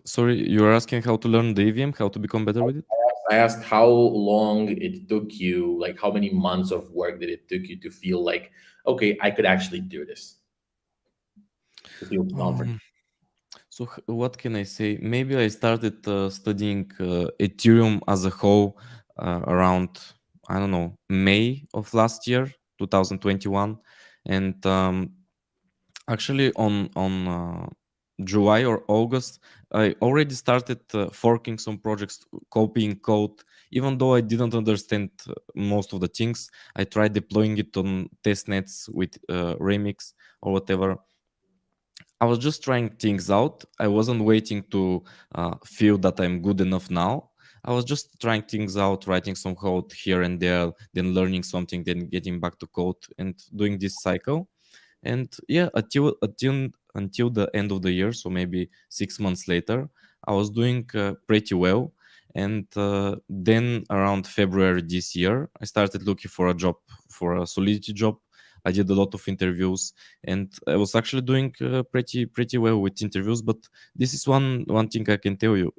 Sorry, you are asking how to learn the EVM, how to become better with it? I asked how long it took you, like how many months of work did it took you to feel like, okay, I could actually do this, to feel confident. Um, so what can I say? Maybe I started studying Ethereum as a whole around, I don't know, May of last year, 2021, and actually on July or August, I already started forking some projects, copying code. Even though I didn't understand most of the things, I tried deploying it on test nets with Remix or whatever. I was just trying things out. I wasn't waiting to feel that I'm good enough now. I was just trying things out, writing some code here and there, then learning something, then getting back to code and doing this cycle. And yeah, until the end of the year, so maybe 6 months later, I was doing pretty well. And then around February this year, I started looking for a job, for a Solidity job. I did a lot of interviews, and I was actually doing pretty well with interviews. But this is one thing I can tell you.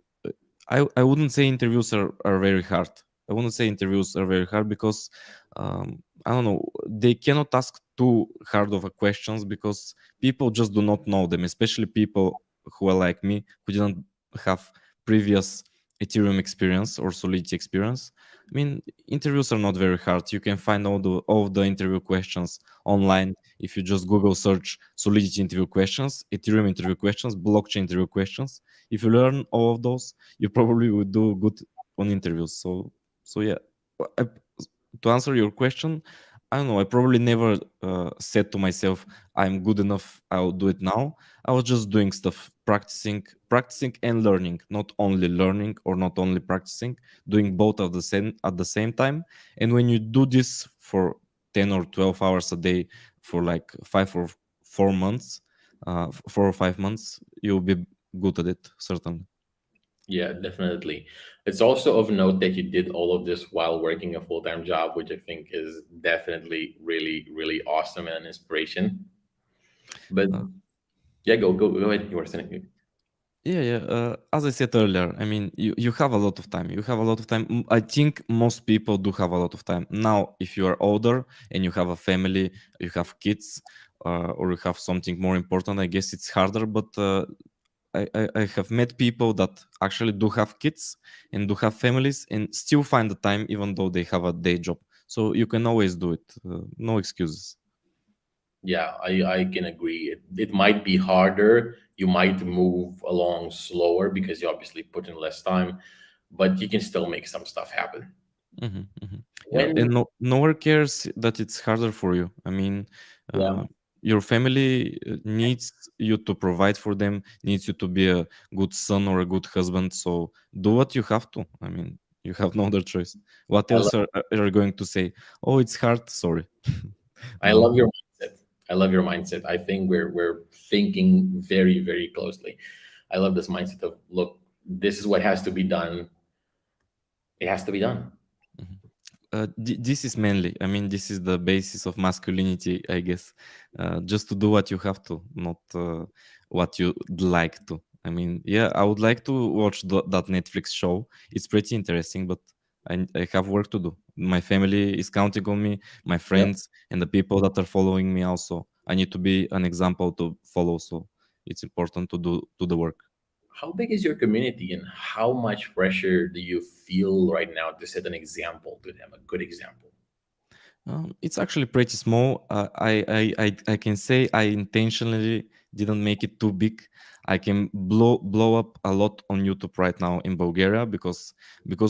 I wouldn't say interviews are very hard. I wouldn't say interviews are very hard because I don't know, they cannot ask too hard of a questions because people just do not know them, especially people who are like me, who didn't have previous Ethereum experience or Solidity experience. I mean, interviews are not very hard. You can find all the interview questions online. If you just Google search Solidity interview questions, Ethereum interview questions, blockchain interview questions, if you learn all of those, you probably would do good on interviews. So yeah, I, to answer your question, I don't know. I probably never said to myself, "I'm good enough. I'll do it now." I was just doing stuff, practicing and learning. Not only learning or not only practicing, doing both at the same time. And when you do this for 10 or 12 hours a day for like 5 or 4 months, 4 or 5 months, you'll be good at it certainly. Yeah, definitely. It's also of note that you did all of this while working a full-time job, which I think is definitely really, really awesome and an inspiration. But Uh, yeah, go ahead. You were saying. Yeah. As I said earlier, I mean, you have a lot of time. You have a lot of time. I think most people do have a lot of time. Now, if you are older and you have a family, you have kids, or you have something more important, I guess it's harder. But I have met people that actually do have kids and do have families and still find the time, even though they have a day job. So you can always do it. No excuses. Yeah, I can agree. It might be harder. You might move along slower because you obviously put in less time, but you can still make some stuff happen. Yeah, When and no one cares that it's harder for you. I mean, yeah, uh, your family needs you to provide for them, needs you to be a good son or a good husband. So do what you have to. I mean, you have no other choice. What I else love are you going to say? Oh, it's hard. Sorry. I No. love your mindset. I love your mindset. I think we're thinking very, very closely. I love this mindset of, look, this is what has to be done. It has to be done. Mhm. This is manly. I mean, this is the basis of masculinity, I guess. Just to do what you have to, not what you'd like to. I mean, yeah, I would like to watch that Netflix show. It's pretty interesting, but I have work to do. My family is counting on me, my Yep. friends, and the people that are following me also. I need to be an example to follow, so it's important to do the work. How big is your community and how much pressure do you feel right now to set an example to them, a good example? It's actually pretty small. I can say I intentionally didn't make it too big. I can blow up a lot on YouTube right now in Bulgaria because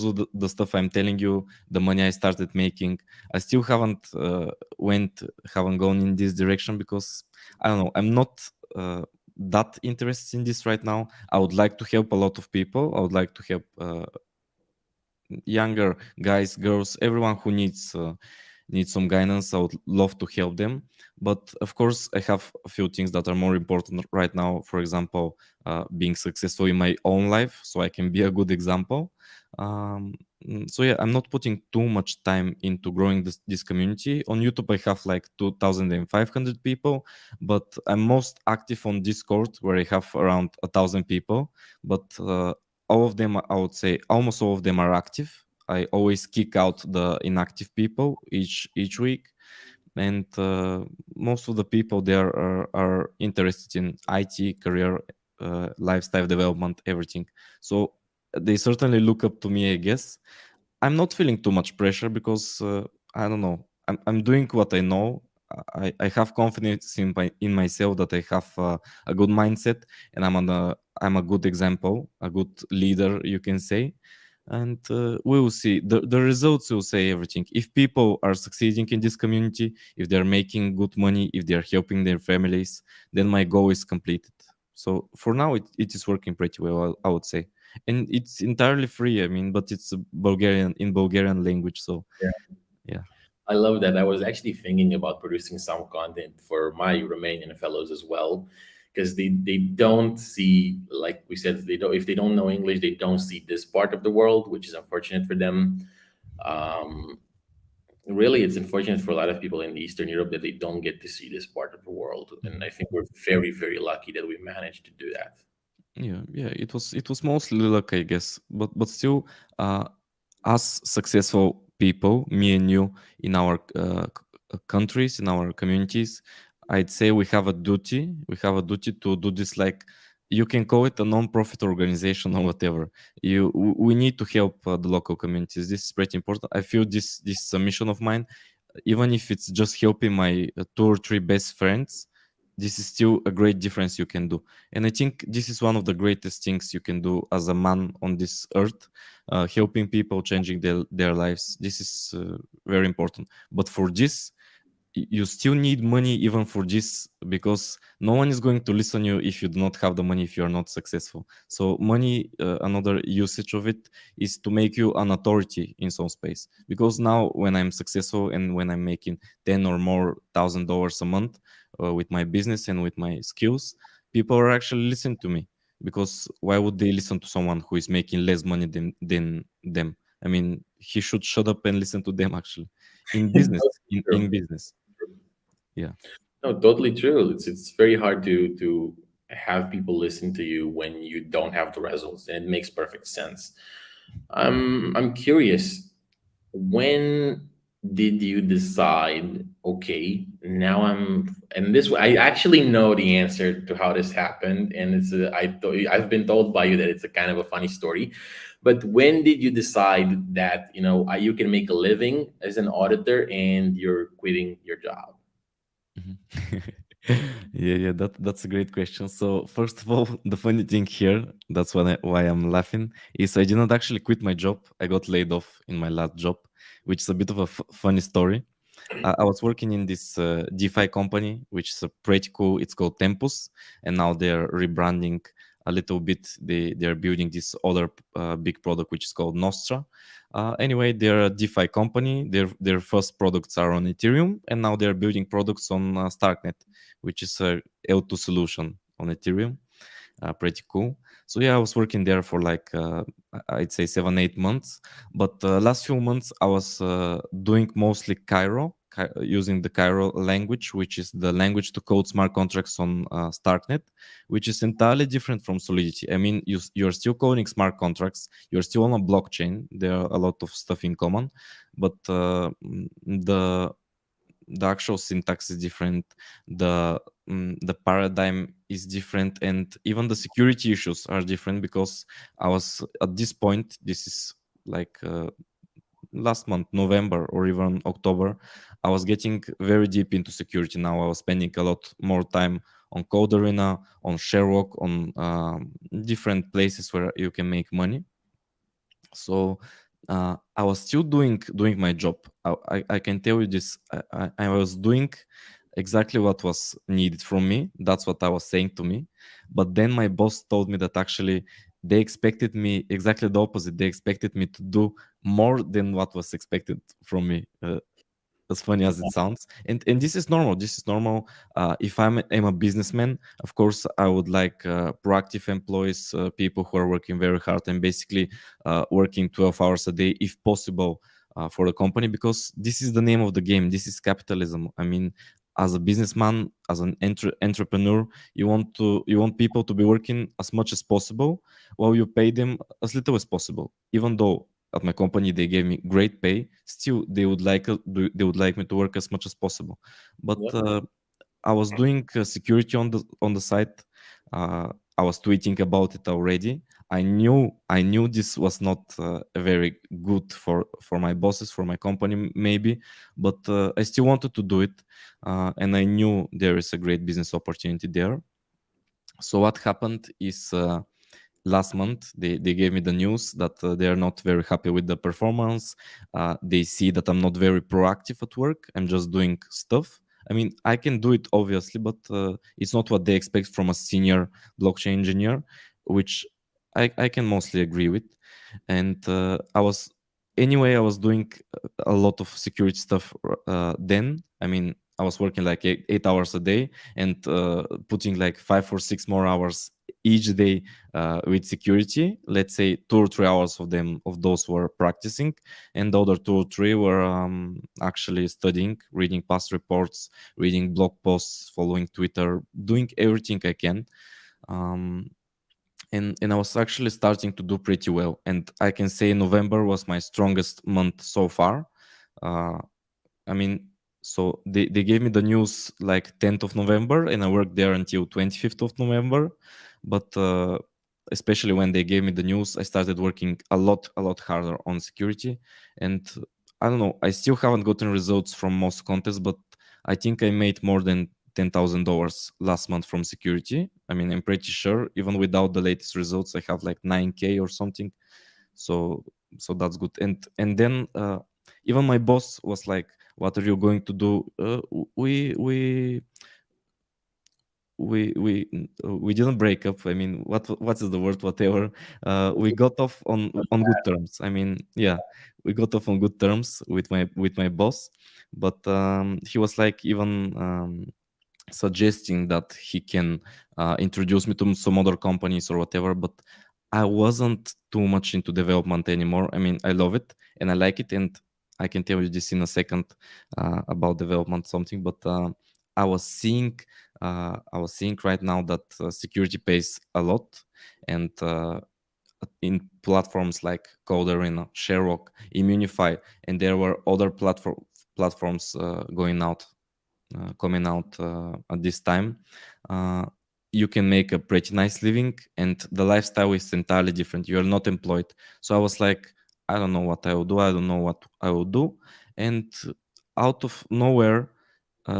of the stuff I'm telling you, the money I started making. I still haven't gone in this direction because I don't know. I'm not that interested in this right now. I would like to help a lot of people. I would like to help younger guys, girls, everyone who needs need some guidance, I would love to help them. But of course, I have a few things that are more important right now. For example, being successful in my own life, so I can be a good example. Um, so yeah, I'm not putting too much time into growing this community. On YouTube, I have like 2,500 people, but I'm most active on Discord, where I have around 1,000 people. But all of them, I would say, almost all of them are active. I always kick out the inactive people each week, and most of the people there are interested in IT career, lifestyle development, everything. So they certainly look up to me, I guess. I'm not feeling too much pressure because I don't know. I'm doing what I know. I have confidence in myself that I have a good mindset, and I'm a good example, a good leader, you can say. And we will see the results will say everything. If people are succeeding in this community, if they're making good money, if they're helping their families, then my goal is completed. So for now, it is working pretty well, I would say, and it's entirely free. I mean, but it's a Bulgarian language, so Yeah. yeah. I love that. I was actually thinking about producing some content for my Romanian fellows as well, because they don't see, like we said, they don't, if they don't know English, they don't see this part of the world, which is unfortunate for them. Um, Really, it's unfortunate for a lot of people in Eastern Europe that they don't get to see this part of the world, and I think we're very, very lucky that we managed to do that. Yeah, it was mostly luck, I guess, but still, uh, us successful people, me and you, in our countries, in our communities, I'd say we have a duty. We have a duty to do this. Like, you can call it a non-profit organization or whatever. We need to help the local communities. This is pretty important. I feel this is a mission of mine, even if it's just helping my 2 or 3 best friends. This is still a great difference you can do, and I think this is one of the greatest things you can do as a man on this earth, helping people, changing their lives. This is very important. But for this, you still need money even for this, because no one is going to listen you if you do not have the money, if you are not successful. So money, another usage of it is to make you an authority in some space, because now when I'm successful and when I'm making 10 or more $1,000 a month with my business and with my skills, people are actually listening to me. Because why would they listen to someone who is making less money than them? I mean, he should shut up and listen to them, actually, in business. In True. business, yeah. No, totally true. It's very hard to have people listen to you when you don't have the results, and it makes perfect sense. I'm curious, when did you decide, okay, now I'm, and this, I actually know the answer to how this happened, and I've been told by you that it's a kind of a funny story, but when did you decide that, you can make a living as an auditor and you're quitting your job? Mhm. Yeah, that's a great question. So first of all, the funny thing here, that's why I'm laughing, is I did not actually quit my job. I got laid off in my last job, which is a bit of a funny story. I was working in this DeFi company, which is pretty cool. It's called Tempus, and now they're rebranding a little bit. They're building this other big product, which is called Nostra. Anyway, they're a DeFi company. Their first products are on Ethereum, and now they're building products on Starknet, which is a L2 solution on Ethereum. Pretty cool. So yeah, I was working there for like I'd say 7-8 months. But last few months I was doing mostly using the Cairo language, which is the language to code smart contracts on Starknet, which is entirely different from Solidity. I mean, you're still coding smart contracts. You're still on a blockchain. There are a lot of stuff in common, but the actual syntax is different. The paradigm is different, and even the security issues are different, because I was at this point, this is like last month, November or even October, I was getting very deep into security. Now I was spending a lot more time on Code Arena, on Sherlock, on different places where you can make money. So I was still doing my job. I can tell you this. I was doing exactly what was needed from me. That's what I was saying to me. But then my boss told me that actually they expected me exactly the opposite. They expected me to do more than what was expected from me. as funny as it sounds. And this is normal. This is normal. If I'm a businessman, of course I would like proactive employees, people who are working very hard and basically working 12 hours a day if possible, for the company, because this is the name of the game. This is capitalism. I mean, as a businessman, as an entrepreneur, you want people to be working as much as possible while you pay them as little as possible. Even though at my company they gave me great pay, still they would like me to work as much as possible. But Yep. I was doing security on the site. Uh, I was tweeting about it already. I knew this was not very good for my bosses, for my company maybe, but I still wanted to do it, and I knew there is a great business opportunity there. So what happened is, last month they gave me the news that they are not very happy with the performance. They see that I'm not very proactive at work. I'm just doing stuff. I mean, I can do it obviously, but it's not what they expect from a senior blockchain engineer, which I can mostly agree with. And I was doing a lot of security stuff then. I mean, I was working like 8 hours a day and putting like 5 or 6 more hours each day with security. Let's say 2 or 3 hours of those were practicing, and the other 2 or 3 were actually studying, reading past reports, reading blog posts, following Twitter, doing everything I can. Um, and I was actually starting to do pretty well. And I can say November was my strongest month so far. Uh, I mean, so they gave me the news like 10th of November, and I worked there until 25th of November. But especially when they gave me the news, I started working a lot harder on security. And I don't know, I still haven't gotten results from most contests, but I think I made more than $10,000 last month from security. I mean, I'm pretty sure even without the latest results, I have like 9K or something. So that's good. And then even my boss was like, "What are you going to do?" We didn't break up. I mean, what is the word? Whatever. We got off on good terms. I mean, yeah, we got off on good terms with my boss. But he was like even suggesting that he can introduce me to some other companies or whatever, but I wasn't too much into development anymore. I mean, I love it and I like it, and I can tell you this in a second about development something. But I was seeing I was seeing right now that security pays a lot, and in platforms like Code Arena, Sherlock, Immunify, and there were other platforms coming out at this time, uh, you can make a pretty nice living, and the lifestyle is entirely different. You're not employed. So I was like, I don't know what I will do. I don't know what I will do. And out of nowhere,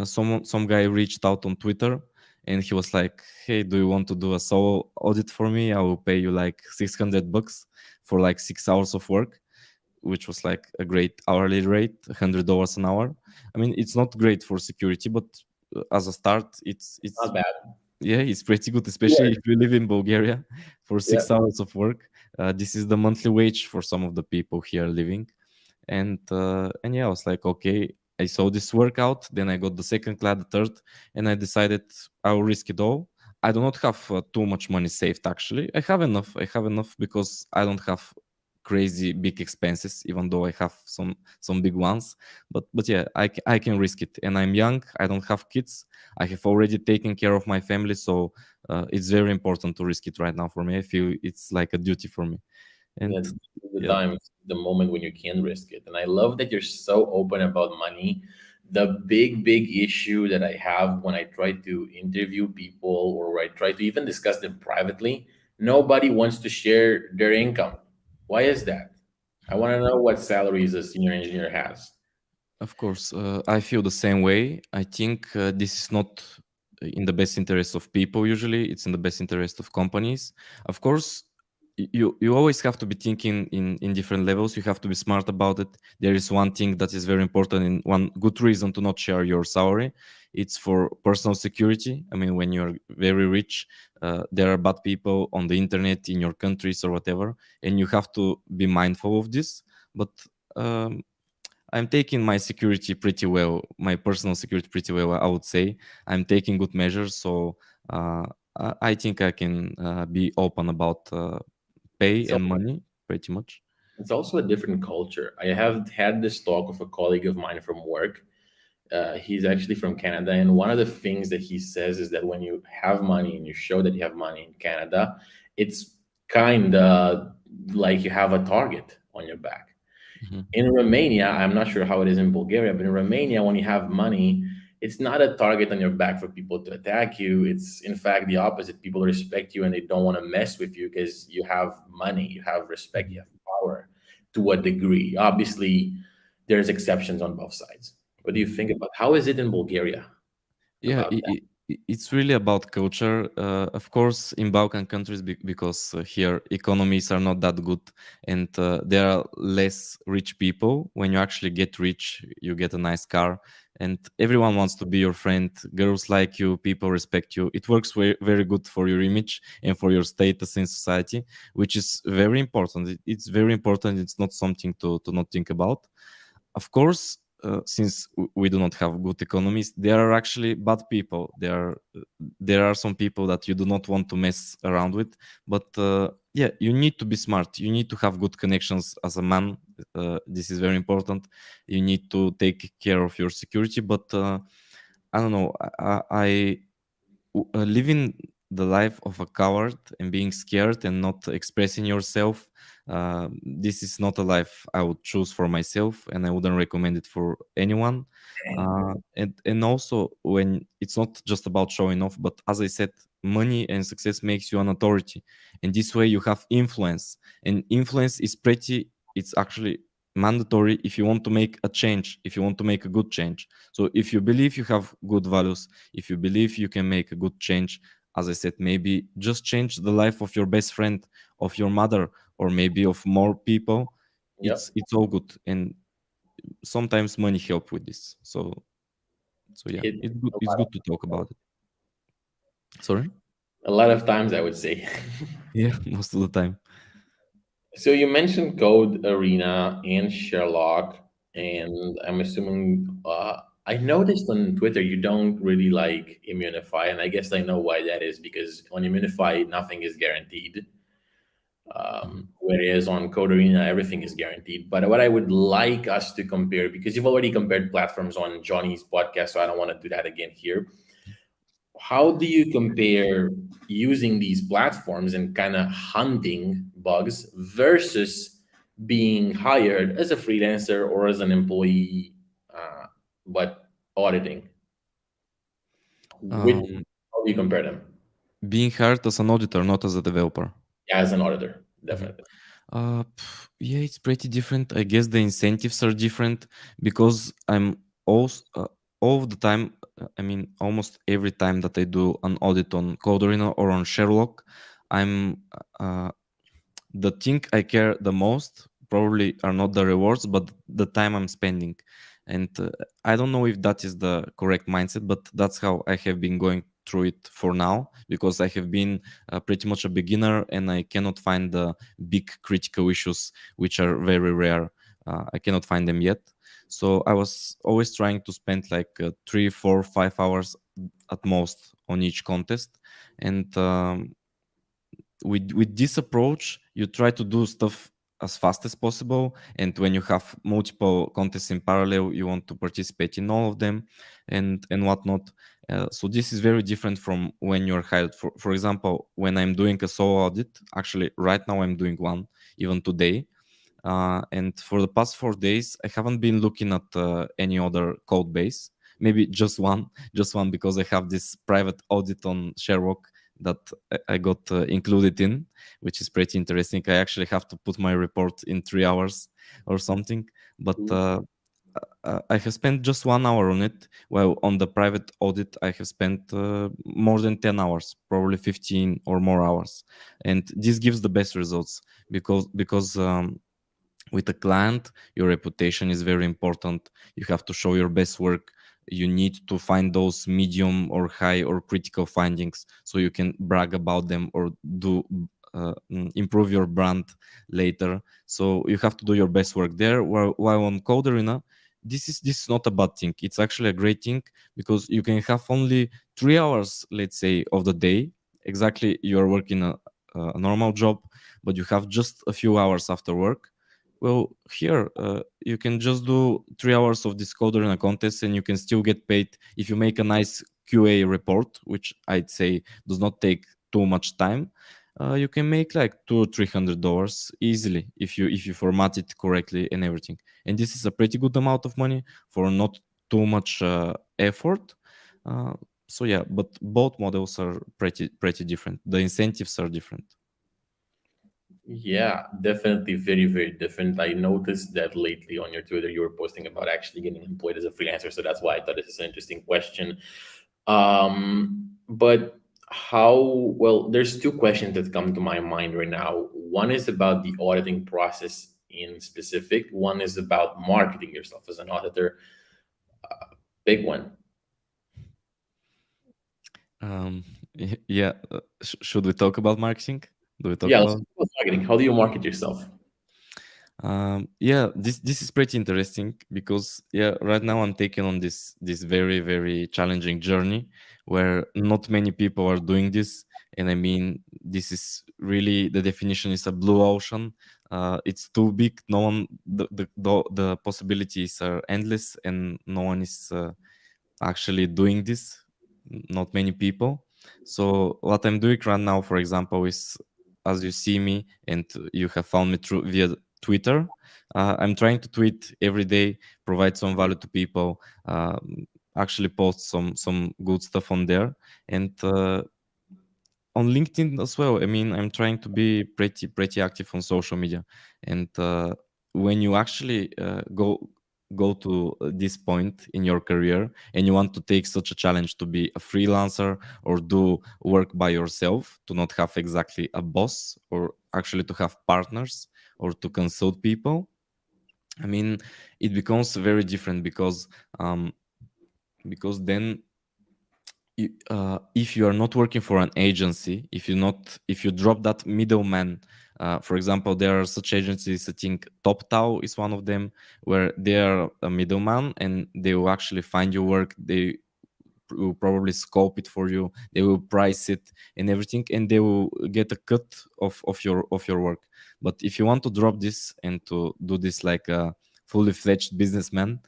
some guy reached out on Twitter, and he was like, "Hey, do you want to do a solo audit for me? I will pay you like $600 for like 6 hours of work," which was like a great hourly rate, $100 an hour. I mean, it's not great for security, but as a start, it's Not bad. yeah, it's pretty good, especially Yeah. if you live in Bulgaria for Yeah. 6 hours of work. This is the monthly wage for some of the people here living. And yeah, I was like, okay, I saw this workout, then I got the second class, the third, and I decided I'll risk it all. I do not have too much money saved, actually. I have enough because I don't have crazy big expenses, even though I have some big ones. But yeah, I can risk it, and I'm young. I don't have kids. I have already taken care of my family, so it's very important to risk it right now for me. I feel it's like a duty for me. And Yeah, this is the yeah, time, it's the moment when you can risk it. And I love that you're so open about money. The big issue that I have when I try to interview people or I try to even discuss them privately, nobody wants to share their income. Why is that? I want to know what salaries a senior engineer has. of course, I feel the same way. I think this is not in the best interest of people. Usually, it's in the best interest of companies. Of course, you always have to be thinking in different levels. You have to be smart about it. There is one thing that is very important, and one good reason to not share your salary. It's for personal security. I mean, when you're very rich, there are bad people on the internet in your countries or whatever, and you have to be mindful of this. But um, I'm taking my security pretty well, my personal security pretty well, I would say. I'm taking good measures, so uh, I think I can be open about pay So and money pretty much. it's also a different culture. I have had this talk with a colleague of mine from work. He's actually from Canada, and one of the things that he says is that when you have money and you show that you have money in Canada, it's kind of like you have a target on your back. Mhm. In Romania, I'm not sure how it is in Bulgaria, but in Romania, when you have money, it's not a target on your back for people to attack you. It's in fact the opposite. People respect you and they don't want to mess with you because you have money, you have respect, you Mhm. have power to a degree. Obviously, there's exceptions on both sides. What do you Mhm. think about how is it in Bulgaria Yeah, about that? it's really about culture. Of course, in Balkan countries, because here economies are not that good, and there are less rich people. When you actually get rich, you get a nice car, and everyone wants to be your friend. Girls like you, people respect you. It works very, very good for your image and for your status in society, which is very important. It's very important. It's not something to not think about. Of course, since we do not have good economies, there are actually bad people. There are some people that you do not want to mess around with. But yeah, you need to be smart. You need to have good connections as a man. This is very important. You need to take care of your security. But I don't know. Living the life of a coward and being scared and not expressing yourself, this is not a life I would choose for myself, and I wouldn't recommend it for anyone. And also, when it's not just about showing off, but as I said, money and success makes you an authority, and this way you have influence, and influence is pretty, it's actually mandatory if you want to make a change, if you want to make a good change. So if you believe you have good values, if you believe you can make a good change, as I said, maybe just change the life of your best friend, of your mother, or maybe of more people. Yep. It's all good, and sometimes money help with this. So yeah, It it's good to talk about it. Sorry. a lot of times I would say. Yeah, most of the time. So you mentioned Code Arena and Sherlock, and I'm assuming I noticed on Twitter you don't really like Immunify, and I guess I know why that is because on Immunify nothing is guaranteed, Mhm. whereas on Code Arena everything is guaranteed. But what I would like us to compare, because you've already compared platforms on Johnny's podcast, so I don't want to do that again here. How do you compare using these platforms and kind of hunting bugs versus being hired as a freelancer or as an employee, uh, but auditing? Which um, how do you compare them? Being hired as an auditor, not as a developer. Yeah, as an auditor, Mhm. definitely. Yeah, it's pretty different. I guess the incentives are different because I'm also all of the time. I mean, almost every time that I do an audit on Codorina or on Sherlock, I'm the thing I care the most probably are not the rewards, but the time I'm spending. And I don't know if that is the correct mindset, but that's how I have been going through it for now because I have been pretty much a beginner and I cannot find the big critical issues, which are very rare. I cannot find them yet. So I was always trying to spend like 3, 4, 5 hours at most on each contest. And with this approach you try to do stuff as fast as possible, and when you have multiple contests in parallel you want to participate in all of them and whatnot. So this is very different from when you're hired. For example, when I'm doing a solo audit, actually right now I'm doing one even today, and for the past 4 days, I haven't been looking at any other code base. Maybe just one, because I have this private audit on Sherlock that I got included in, which is pretty interesting. I actually have to put my report in 3 hours or something, but I have spent just 1 hour on it. While on the private audit, I have spent more than 10 hours, probably 15 or more hours, and this gives the best results because with a client your reputation is very important. You have to show your best work. You need to find those medium or high or critical findings so you can brag about them or do improve your brand later. So you have to do your best work there, while on Code Arena this is not a bad thing. It's actually a great thing, because you can have only 3 hours, let's say, of the day. Exactly, you are working a normal job, but you have just a few hours after work. Well, here you can just do 3 hours of this coder in a contest, and you can still get paid if you make a nice QA report, which I'd say does not take too much time. You can make like $200 or $300 easily if you format it correctly and everything. And this is a pretty good amount of money for not too much effort. Uh, so yeah, but both models are pretty different. The incentives are different. Yeah, definitely very, very different. I noticed that lately on your Twitter, you were posting about actually getting employed as a freelancer. So that's why I thought this is an interesting question. But how, well, there's two questions that come to my mind right now. One is about the auditing process in specific, one is about marketing yourself as an auditor. Big one. Um, yeah, should we talk about marketing? Do we talk Yeah, let's about? talk about marketing. How do you market yourself? Yeah, this is pretty interesting, because yeah, right now I'm taking on this very very challenging journey where not many people are doing this. And I mean, this is really, the definition is a blue ocean. It's too big. No one, the possibilities are endless, and no one is actually doing this. Not many people. So what I'm doing right now, for example, is, as you see me and you have found me through via Twitter, I'm trying to tweet every day, provide some value to people, actually post some good stuff on there. And on LinkedIn as well. I mean, I'm trying to be pretty active on social media. And when you actually go to this point in your career, and you want to take such a challenge to be a freelancer or do work by yourself, to not have exactly a boss, or actually to have partners or to consult people, I mean, it becomes very different, because then if you are not working for an agency, if you drop that middleman, for example, there are such agencies. I think TopTow is one of them, where they are a middleman, and they will actually find your work. They will probably scope it for you. They will price it and everything, and they will get a cut of your work. But if you want to drop this and to do this like a fully fledged businessman,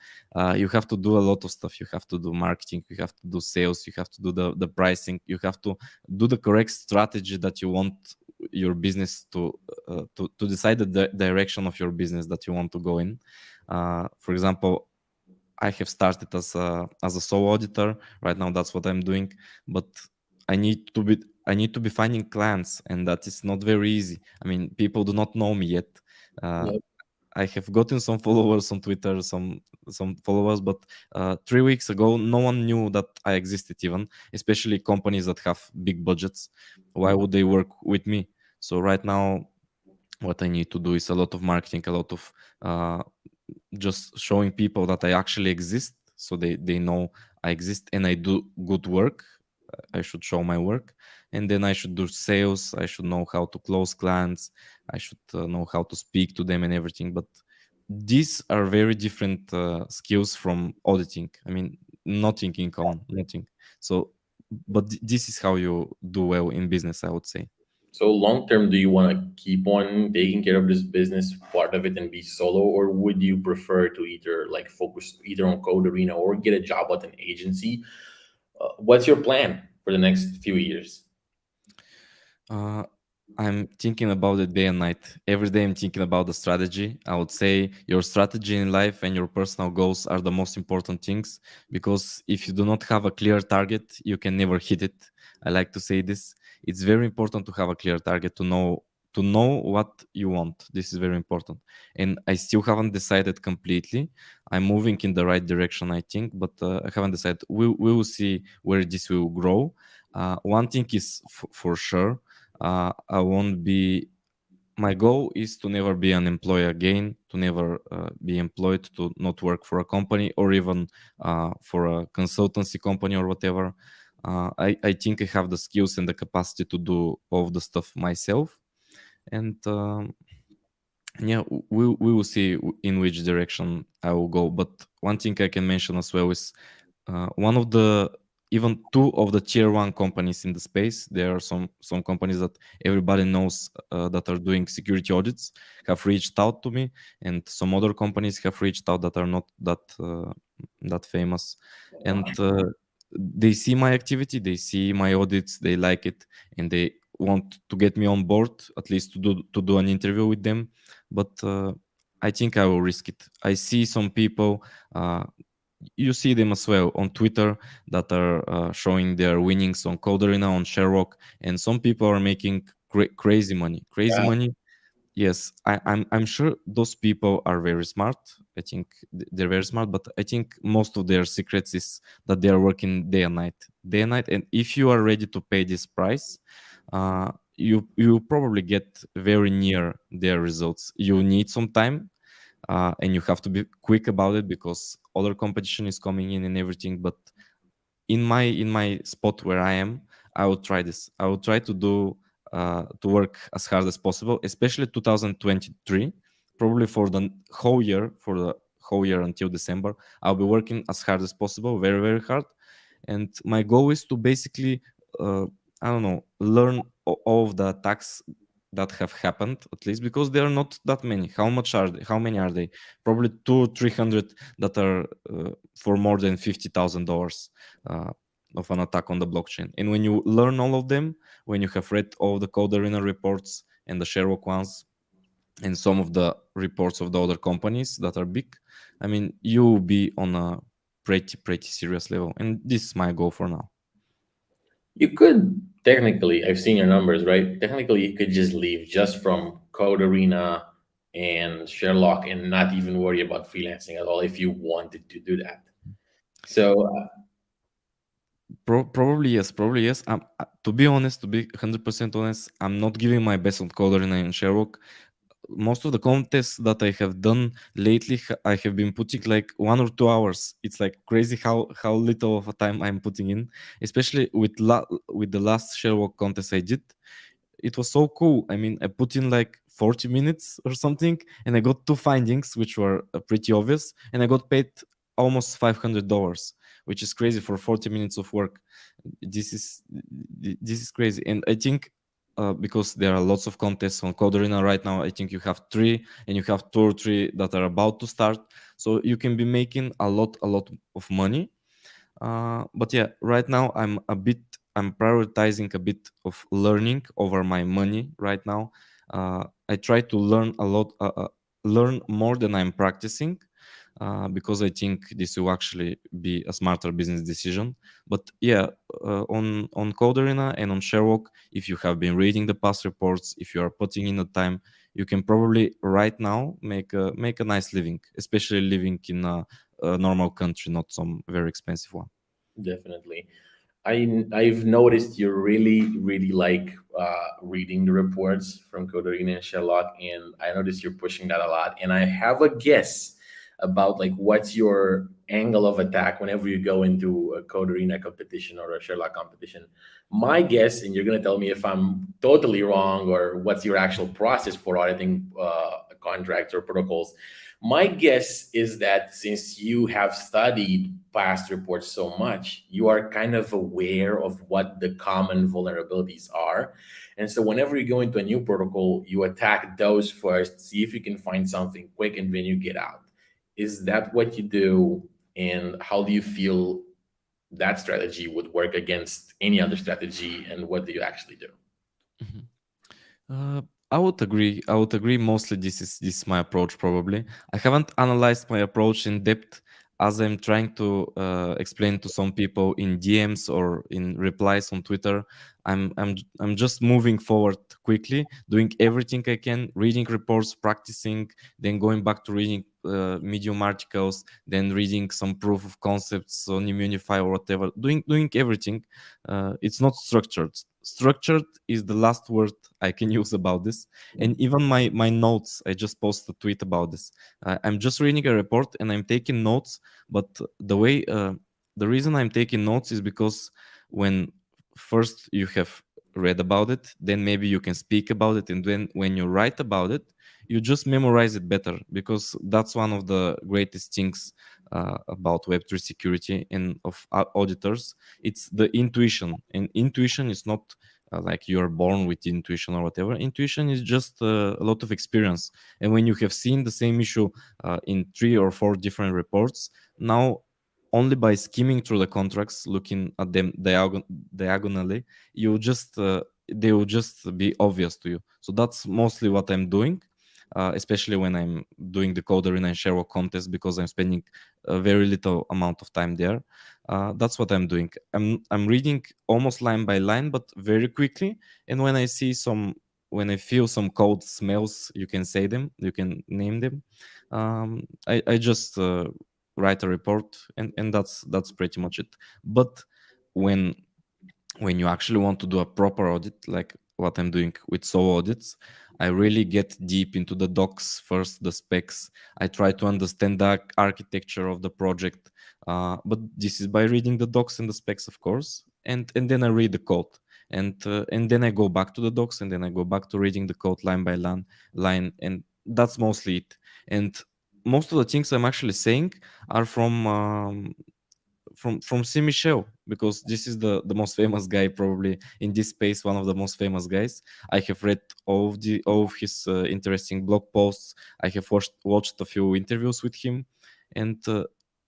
you have to do a lot of stuff. You have to do marketing, you have to do sales, you have to do the pricing, you have to do the correct strategy that you want your business to decide the direction of your business that you want to go in. For example, I have started as a sole auditor. Right now, that's what I'm doing. But I need to be finding clients, and that is not very easy. I mean, people do not know me yet. Uh, Yep. I have gotten some followers on Twitter, some followers, but 3 weeks ago, no one knew that I existed. Even, especially companies that have big budgets, why would they work with me? So right now, what I need to do is a lot of marketing, a lot of uh, just showing people that I actually exist, so they know I exist and I do good work. I should show my work, and then I should do sales. I should know how to close clients. I should know how to speak to them and everything. But these are very different skills from auditing. I mean, nothing in common, nothing. So, but this is how you do well in business, I would say. So long term, do you want to keep on taking care of this business part of it and be solo, or would you prefer to either like focus either on Code Arena or get a job at an agency? What's your plan for the next few years? Uh, I'm thinking about it day and night. Every day I'm thinking about the strategy. I would say your strategy in life and your personal goals are the most important things, because if you do not have a clear target, you can never hit it. I like to say this. It's very important to have a clear target, to know what you want. This is very important. And I still haven't decided completely. I'm moving in the right direction, I think, but I haven't decided. We will see where this will grow. One thing is for sure, I won't be. My goal is to never be an employee again, to never be employed, to not work for a company or even for a consultancy company or whatever. I think I have the skills and the capacity to do all of the stuff myself. And yeah, we will see in which direction I will go. But one thing I can mention as well is one of the even two of the tier one companies in the space. There are some companies that everybody knows that are doing security audits have reached out to me, and some other companies have reached out that are not that famous, and they see my activity, they see my audits, they like it, and they want to get me on board at least to do an interview with them. But I think I will risk it. I see some people, you see them as well on Twitter, that are showing their winnings on Code Arena, on Sherlock, and some people are making crazy money. Crazy Yeah. money. Yes, I'm sure those people are very smart. I think they're very smart, but I think most of their secrets is that they are working day and night. And if you are ready to pay this price, you probably get very near their results. You need some time, and you have to be quick about it because other competition is coming in and everything. But in my spot where I am, I will try this. I will try to work as hard as possible, especially 2023. Probably for the whole year until December, I'll be working as hard as possible, very very hard. And my goal is to basically, uh, I don't know, learn all of the attacks that have happened, at least because there are not that many. How much are they? How many are they? Probably 200-300 that are for more than $50,000 uh, of an attack on the blockchain. And when you learn all of them, when you have read all the Code Arena reports and the Sherlock ones and some of the reports of the other companies that are big, I mean, you will be on a pretty serious level. And this is my goal for now. You could technically, I've seen your numbers, right? Technically, you could just leave just from Code Arena and Sherlock and not even worry about freelancing at all if you wanted to do that. So, Probably yes, probably yes. To be honest, to be 100% honest, I'm not giving my best on Code Arena and Sherlock. Most of the contests that I have done lately, I have been putting like 1 or 2 hours. It's like crazy how little of a time I'm putting in, especially with the last Sherlock contest I did. It was so cool. I mean, I put in like 40 minutes or something, and I got two findings which were pretty obvious, and I got paid almost $500, which is crazy for 40 minutes of work. This is crazy, and I think because there are lots of contests on Code Arena right now. I think you have three, and you have two or three that are about to start. So you can be making a lot of money. But yeah, right now I'm prioritizing a bit of learning over my money right now. I try to learn more than I'm practicing, because I think this will actually be a smarter business decision. But yeah, on Code Arena and on Sherlock, if you have been reading the past reports, if you are putting in the time, you can probably right now make a nice living, especially living in a normal country, not some very expensive one. definitely. I've noticed you really like reading the reports from Coderina and Sherlock, and I noticed you're pushing that a lot. And I have a guess about like what's your angle of attack whenever you go into a Coderina competition or a Sherlock competition. My guess, and you're gonna tell me if I'm totally wrong or what's your actual process for auditing contracts or protocols. My guess is that since you have studied past reports so much, you are kind of aware of what the common vulnerabilities are. And so whenever you go into a new protocol, you attack those first, see if you can find something quick, and then you get out. Is that what you do? And how do you feel that strategy would work against any other strategy? And what do you actually do? Mhm. Uh, I would agree. I would agree. Mostly, this is my approach. Probably, I haven't analyzed my approach in depth, as I'm trying to explain to some people in DMs or in replies on Twitter. I'm just moving forward quickly, doing everything I can, reading reports, practicing, then going back to reading Medium articles, then reading some proof of concepts on Immunify or whatever. Doing everything. It's not structured. Structured is the last word I can use about this. And even my notes, I just posted a tweet about this. I'm just reading a report and I'm taking notes, but the reason I'm taking notes is because when first you have read about it, then maybe you can speak about it, and then when you write about it, you just memorize it better, because that's one of the greatest things about Web3 security and of auditors. It's the intuition, and intuition is not like you are born with intuition or whatever. Intuition is just a lot of experience, and when you have seen the same issue in 3 or 4 different reports, now only by skimming through the contracts, looking at them diagonally, you just they will just be obvious to you. So that's mostly what I'm doing, especially when I'm doing the Code Arena and Sherlock contest, because I'm spending a very little amount of time there. That's what I'm doing. I'm reading almost line by line, but very quickly. And when I feel some code smells, you can say them, you can name them. I just write a report, and that's pretty much it. But when you actually want to do a proper audit, like what I'm doing with solo audits, I really get deep into the docs first, the specs. I try to understand the architecture of the project, but this is by reading the docs and the specs, of course, and then I read the code, and then I go back to the docs, and then I go back to reading the code line by line, and that's mostly it. And most of the things I'm actually saying are from C. Michel, because this is the most famous guy probably in this space, one of the most famous guys. I have read all of his interesting blog posts. I have watched a few interviews with him, and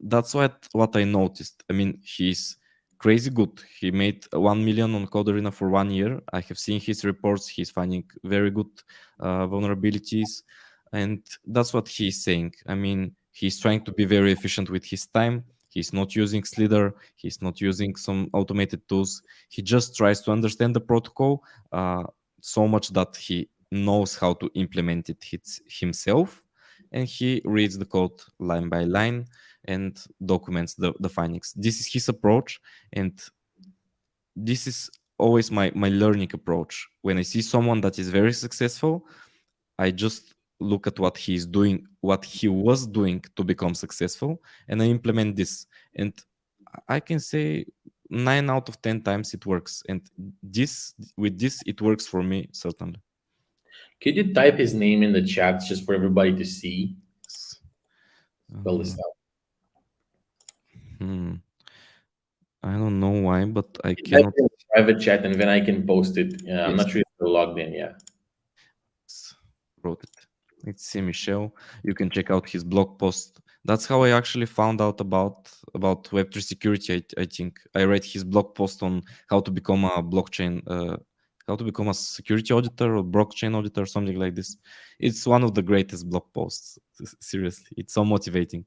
that's what I noticed. I mean, he's crazy good. He made 1 million on Code Arena for 1 year. I have seen his reports. He's finding very good vulnerabilities, and that's what he's saying. I mean, he's trying to be very efficient with his time. He's not using Slither. He's not using some automated tools. He just tries to understand the protocol so much that he knows how to implement it himself. And he reads the code line by line and documents the findings. This is his approach. And this is always my learning approach. When I see someone that is very successful, I just look at what he's doing, what he was doing to become successful, and I implement this. And I can say 9 out of 10 times it works. And this it works for me, certainly. Could you type his name in the chat just for everybody to see? Spell this Uh, out. hmm. I don't know why, but I Type it cannot in the private chat and then I can post it. I'm yes, not sure if you're logged in yet. wrote it. It's C. Michel. You can check out his blog post. That's how I actually found out about Web3 security. I think I read his blog post on how to become a blockchain, how to become a security auditor or blockchain auditor, something like this. It's one of the greatest blog posts. Seriously, it's so motivating.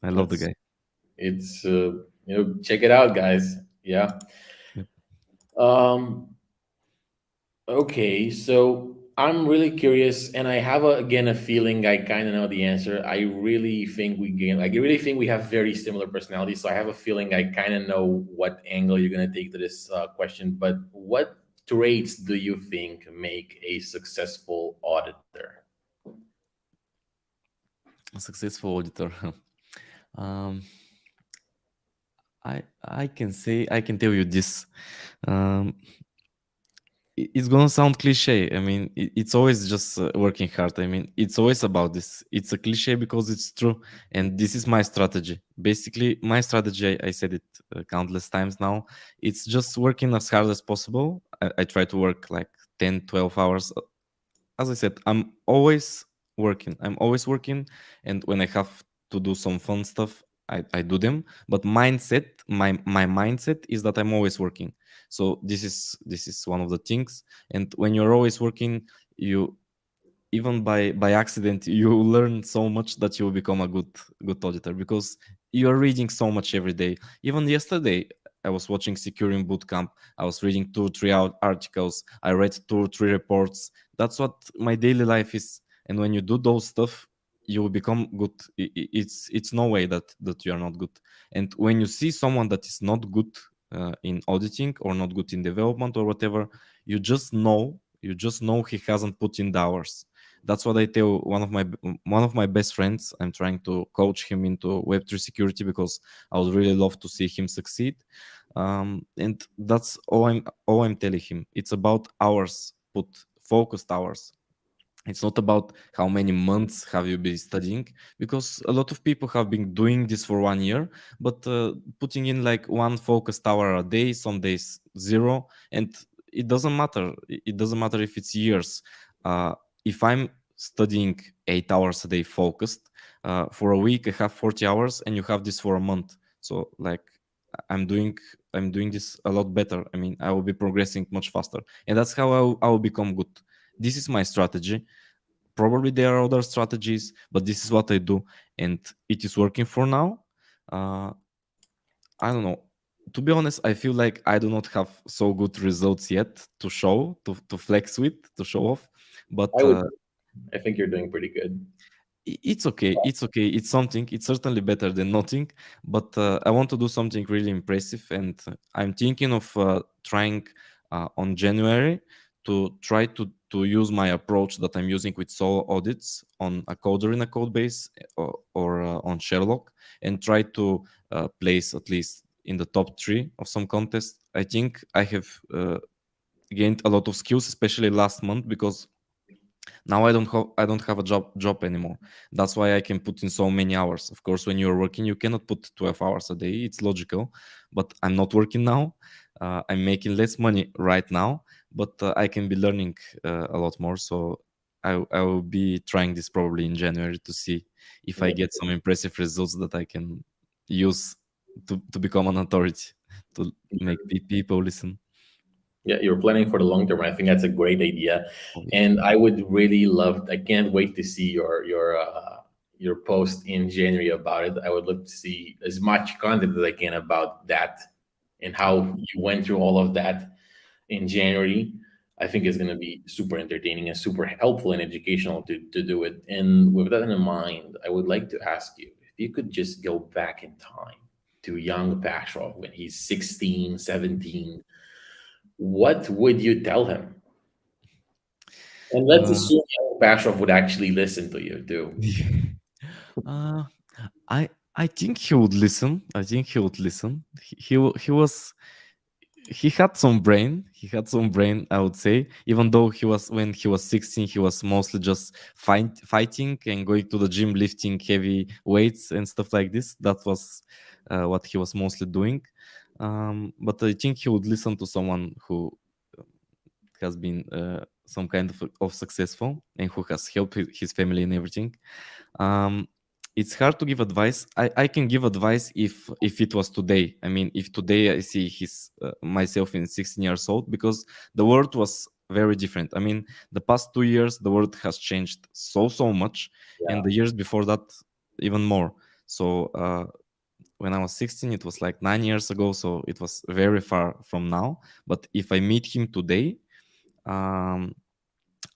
I love the It's guy. it's check it out, guys. Yeah. Yep. Um. Okay, so I'm really curious, and I have again a feeling I kind of know the answer. I really think I really think we have very similar personalities. So I have a feeling I kind of know what angle you're gonna take to this question. But what traits do you think make a successful auditor? A successful auditor. um, I can tell you this. Um, it's gonna sound cliche. I mean, it's always just working hard. I mean, it's always about this. It's a cliche because it's true, and this is my strategy. Basically, my strategy. I said it countless times now. It's just working as hard as possible. I try to work like 10, 12 hours. As I said, I'm always working, and when I have to do some fun stuff, I do them. But my mindset is that I'm always working. So this is one of the things. And when you're always working, you even by accident you learn so much that you will become a good auditor, because you're reading so much every day. Even yesterday I was watching Securing Bootcamp. I was reading 2 or 3 articles. I read 2 or 3 reports. That's what my daily life is. And when you do those stuff, you will become good. It's no way that you are not good. And when you see someone that is not good in auditing or not good in development or whatever, you just know he hasn't put in the hours. That's what I tell one of my best friends. I'm trying to coach him into Web3 security because I would really love to see him succeed. And that's all I'm telling him. It's about hours, put focused hours. It's not about how many months have you been studying, because a lot of people have been doing this for 1 year, but putting in like one focused hour a day, some days zero, and it doesn't matter. It doesn't matter if it's years. uh, if I'm studying 8 hours a day focused, for a week I have 40 hours, and you have this for a month. So like i'm doing I'm doing this a lot better. I mean, I will be progressing much faster, and that's how I will become good. This is my strategy. Probably there are other strategies, but this is what I do, and it is working for now. uh, I don't know. To be honest, I feel like I do not have so good results yet to show, to flex with, to show off, but I would. I think you're doing pretty good. it's okay. It's okay. It's something. It's certainly better than nothing. But I want to do something really impressive, and I'm thinking of trying on January to try to use my approach that I'm using with solo audits on a coder in a code base, or on Sherlock, and try to place at least in the top three of some contest. I think I have gained a lot of skills, especially last month, because now I don't have a job anymore. That's why I can put in so many hours. Of course, when you're working, you cannot put 12 hours a day. It's logical, but I'm not working now. I'm making less money right now, but I can be learning a lot more. So I will be trying this probably in January to see if I Yeah, get some impressive results that I can use to become an authority, to make people listen. yeah, you're planning for the long term. I think that's a great idea, Oh, yeah. and I would really love. I can't wait to see your post in January about it. I would love to see as much content as I can about that and how you went through all of that in January. I think it's going to be super entertaining and super helpful and educational to do it. And with that in mind, I would like to ask you if you could just go back in time to young Pashrov when he's 16, 17, what would you tell him? And let's Uh, assume young Pashrov would actually listen to you too. uh, I think he would listen. I think he would listen. He was he had some brain. He had some brain, I would say. Even though he was when he was 16, he was mostly just fighting and going to the gym, lifting heavy weights and stuff like this. That was what he was mostly doing. But I think he would listen to someone who has been some kind of successful, and who has helped his family and everything. um, it's hard to give advice. I can give advice if it was today. I mean, if today I see his myself in 16 years old, because the world was very different. I mean, the past 2 years the world has changed so much, and Yeah. the years before that even more. So when I was 16, it was like 9 years ago, so it was very far from now. But if I meet him today, um,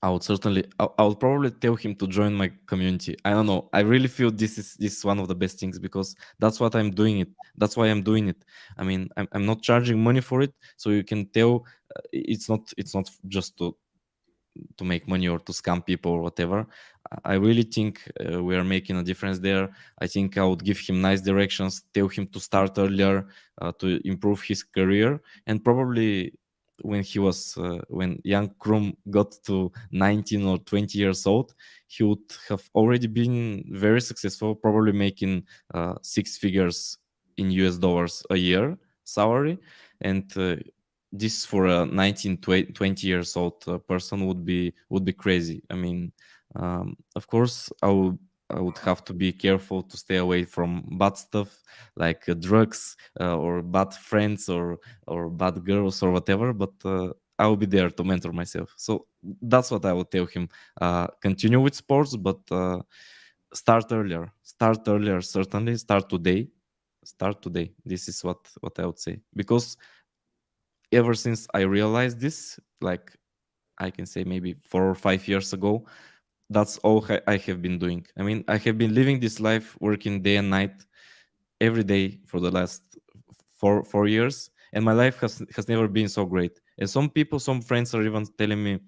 I would probably tell him to join my community. I don't know. I really feel this is one of the best things, because that's what I'm doing it. That's why I'm doing it. I mean, I'm not charging money for it, so you can tell it's not just to make money or to scam people or whatever. I really think we are making a difference there. I think I would give him nice directions, tell him to start earlier, to improve his career, and probably when young Krum got to 19 or 20 years old, he would have already been very successful, probably making six figures in US dollars a year salary. And this for a 19 20 years old person would be crazy. I mean, of course I would have to be careful to stay away from bad stuff, like drugs, or bad friends, or bad girls or whatever, but I will be there to mentor myself. So that's what I would tell him. Continue with sports, but start earlier, certainly. Start today. This is what I would say, because ever since I realized this, like, I can say maybe 4 or 5 years ago, that's all I have been doing. I mean, I have been living this life, working day and night, every day for the last four years, and my life has never been so great. And some people, some friends are even telling me,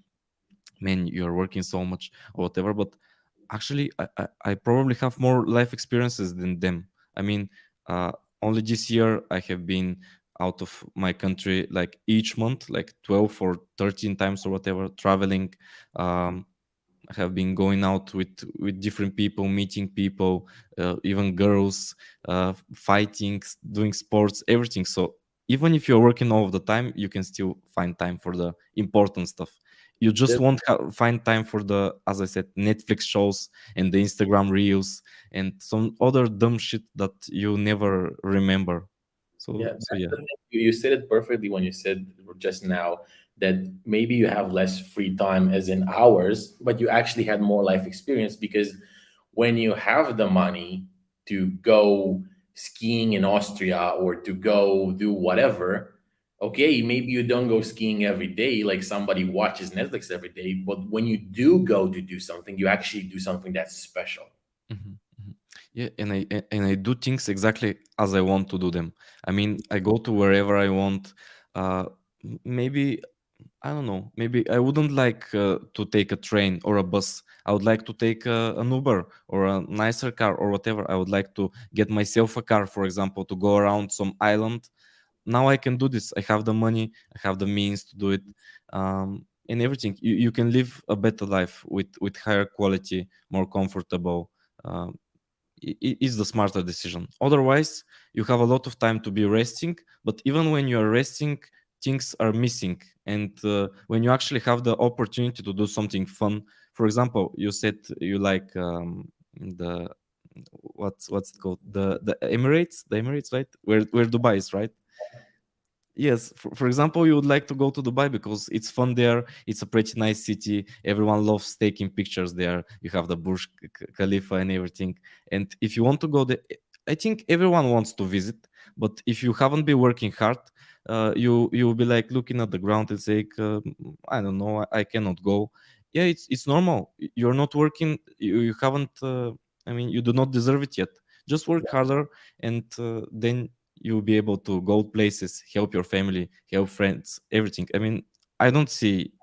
man, you're working so much or whatever. But actually, I probably have more life experiences than them. I mean, uh, only this year I have been out of my country like each month, like 12 or 13 times or whatever, traveling. um, I have been going out with different people, meeting people, even girls, fighting, doing sports, everything. So even if you're working all of the time, you can still find time for the important stuff. You just The- won't find time for the, as I said, Netflix shows and the Instagram reels and some other dumb shit that you never remember. Yeah, So that's yeah. the thing. You said it perfectly when you said just now that maybe you have less free time, as in hours, but you actually had more life experience because when you have the money to go skiing in Austria or to go do whatever, okay, maybe you don't go skiing every day like somebody watches Netflix every day, but when you do go to do something, you actually do something that's special. Mhm, mhm. Yeah, and I do things exactly as I want to do them. I mean, I go to wherever I want. Maybe I don't know. Maybe I wouldn't like to take a train or a bus. I would like to take an Uber or a nicer car or whatever. I would like to get myself a car, for example, to go around some island. Now I can do this. I have the money. I have the means to do it, and everything. You can live a better life with higher quality, more comfortable. Um, is the smarter decision. Otherwise, you have a lot of time to be resting, but even when you are resting, things are missing. And when you actually have the opportunity to do something fun, for example, you said you like the what's it called, the Emirates, right? Where Dubai is, right? Yes, for example, you would like to go to Dubai because it's fun there. It's a pretty nice city. Everyone loves taking pictures there. You have the Burj Khalifa and everything. And if you want to go there, I think everyone wants to visit. But if you haven't been working hard, you will be like looking at the ground and saying, I don't know, I cannot go. Yeah, it's normal. You're not working. You haven't. I mean, you do not deserve it yet. Just work harder, and then you'll be able to go places, help your family, help friends, everything. I mean, I don't see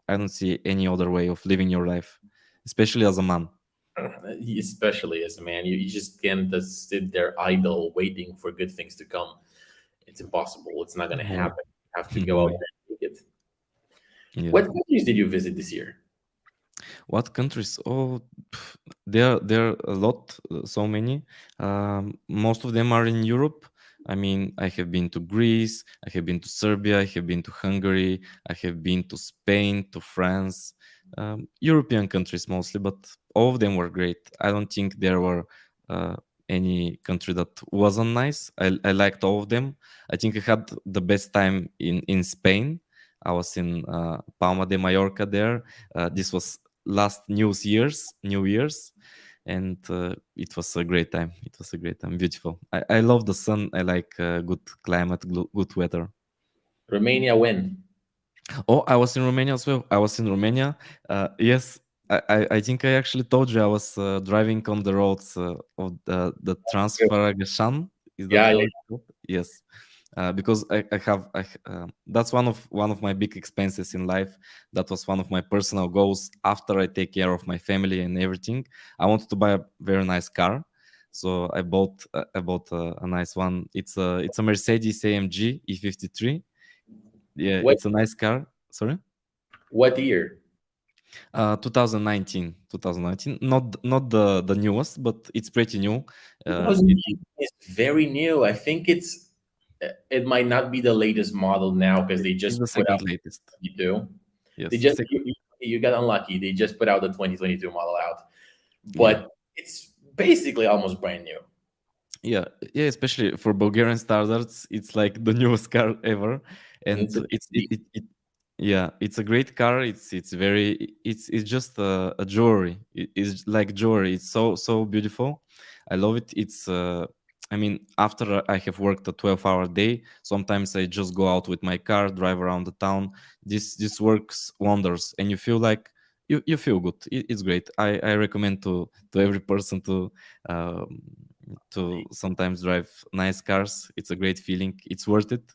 any other way of living your life, especially as a man. Especially as a man, you just can't just sit there idle waiting for good things to come. It's impossible. It's not going to No. happen. You have to go out No. there and take it. Yeah. What countries did you visit this year? What countries? Oh, there are a lot, so many. Most of them are in Europe. I mean, I have been to Greece, I have been to Serbia, I have been to Hungary, I have been to Spain, to France, European countries mostly, but all of them were great. I don't think there were uh, any country that wasn't nice. I liked all of them. I think I had the best time in Spain. I was in Palma de Mallorca there. This was last New Year's, and it was a great time. It was a great time. Beautiful. I love the sun. I like good climate, good weather. Romania, when? Oh, I was in Romania as well. I was in Romania. Yes, I think I actually told you I was driving on the roads of the Transfaragashan. Is that Yeah, how yeah. it's called? Yes. Because that's one of my big expenses in life. That was one of my personal goals. After I take care of my family and everything, I wanted to buy a very nice car. So I bought a nice one. It's a Mercedes AMG E53. Yeah, What it's a nice car. Sorry. what year? 2019. Not the newest, but it's pretty new. It 2019 is very new. I think it might not be the latest model now because they is just the put second out latest. 22. They Yes, just second. you got unlucky. They just put out the 2022 model out, Yeah. but it's basically almost brand new. Yeah, yeah, especially for Bulgarian standards, it's like the newest car ever, And and it's a yeah, it's a great car. It's just a jewelry. It's like jewelry. It's so beautiful. I love it. I mean, after I have worked a 12-hour day, sometimes I just go out with my car, drive around the town. This works wonders, and you feel like you feel good. It's great. I recommend to every person um, to sometimes drive nice cars. It's a great feeling. It's worth it.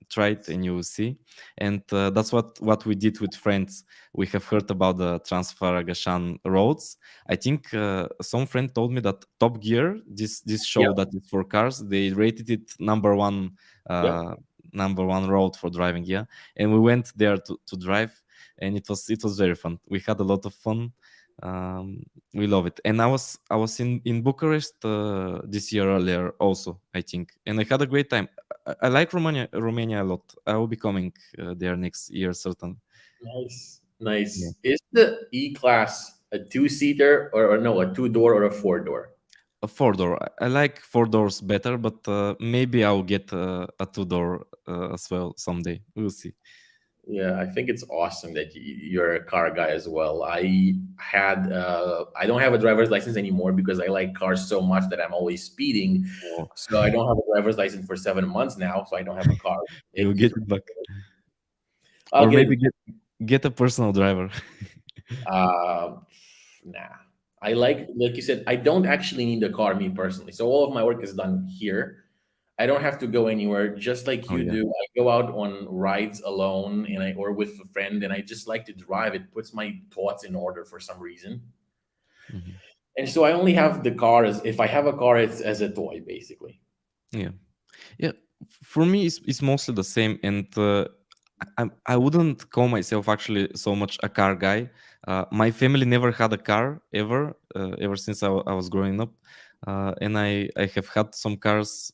try it and you will see. And that's what we did with friends. We have heard about the Transfer Agashan roads. I think some friend told me that Top Gear, this show Yep. that is for cars, they rated it Yep. uh, number one road for driving. Yeah, and we went there to drive, and it was very fun. We had a lot of fun. Um, we love it. And I was in Bucharest this year earlier also, I think, and I had a great time. I like Romania a lot. I will be coming there next year certainly. Nice. Yeah. Nice. Is the E class a two-seater or no, a two-door or a four-door? A four door. I like four doors better, but maybe I'll get a two door as well someday. We'll see. Yeah, I think it's awesome that you're a car guy as well. I don't have a driver's license anymore because I like cars so much that I'm always speeding. Oh, So I don't have a driver's license for 7 months now. So I don't have a car. you'll It's get it back, I'll or get maybe it. get a personal driver. Uh, nah. I like you said, I don't actually need a car, me personally. So all of my work is done here. I don't have to go anywhere, just like Oh you yeah. do. I go out on rides alone and I or with a friend and I just like to drive. It puts my thoughts in order for some reason. Mhm. And so I only have the car as if I have a car, it's as a toy, basically. Yeah. Yeah, for me, it's mostly the same, and I wouldn't call myself actually so much a car guy. My family never had a car ever since I was growing up, and I have had some cars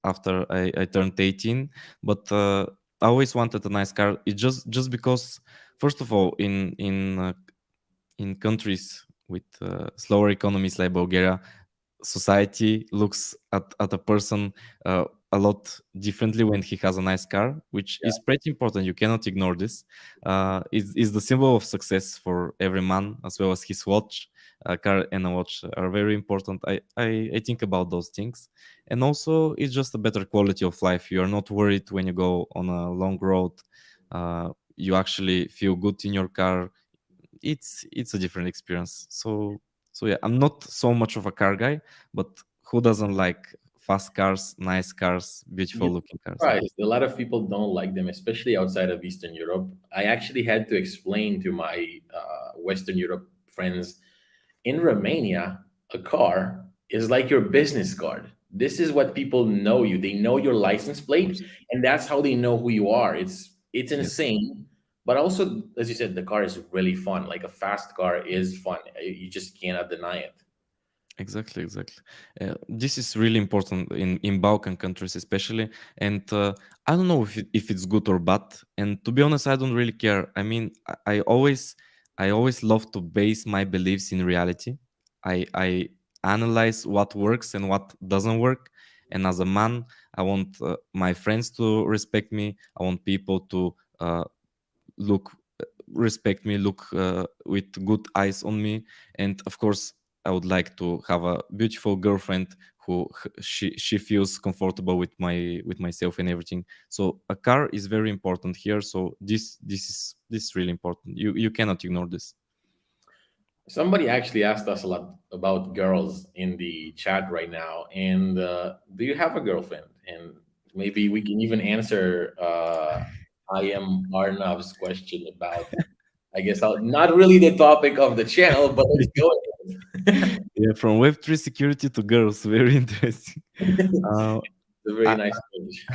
after I turned 18, but I always wanted a nice car. It just because, first of all, in countries with slower economies like Bulgaria, society looks at a person a lot differently when he has a nice car, which Yeah. is pretty important. You cannot ignore this. Is the symbol of success for every man, as well as his watch. A car and a watch are very important. I think about those things, and also it's just a better quality of life. You are not worried when you go on a long road. You actually feel good in your car. It's a different experience. So yeah, I'm not so much of a car guy, but who doesn't like fast cars, nice cars, beautiful You'd be looking cars? surprised. A lot of people don't like them, especially outside of Eastern Europe. I actually had to explain to my Western Europe friends in Romania, a car is like your business card. This is what people know you. They know your license Of plate, course. and that's how they know who you are. It's Yes. insane, but also, as you said, the car is really fun. Like a fast car is fun. You just cannot deny it. Exactly, exactly. This is really important in Balkan countries, especially. And I don't know if it's good or bad. And to be honest, I don't really care. I mean, I always love to base my beliefs in reality. I analyze what works and what doesn't work. And as a man, I want my friends to respect me. I want people to look respect me, look with good eyes on me, and of course I would like to have a beautiful girlfriend who she feels comfortable with myself and everything. So a car is very important here. So this is really important. You cannot ignore this. Somebody actually asked us a lot about girls in the chat right now. And do you have a girlfriend? And maybe we can even answer I am Arnav's question about, I guess, not really the topic of the channel, but let's go ahead. Yeah, from Web3 security to girls, very interesting. uh, It's a very I, nice page.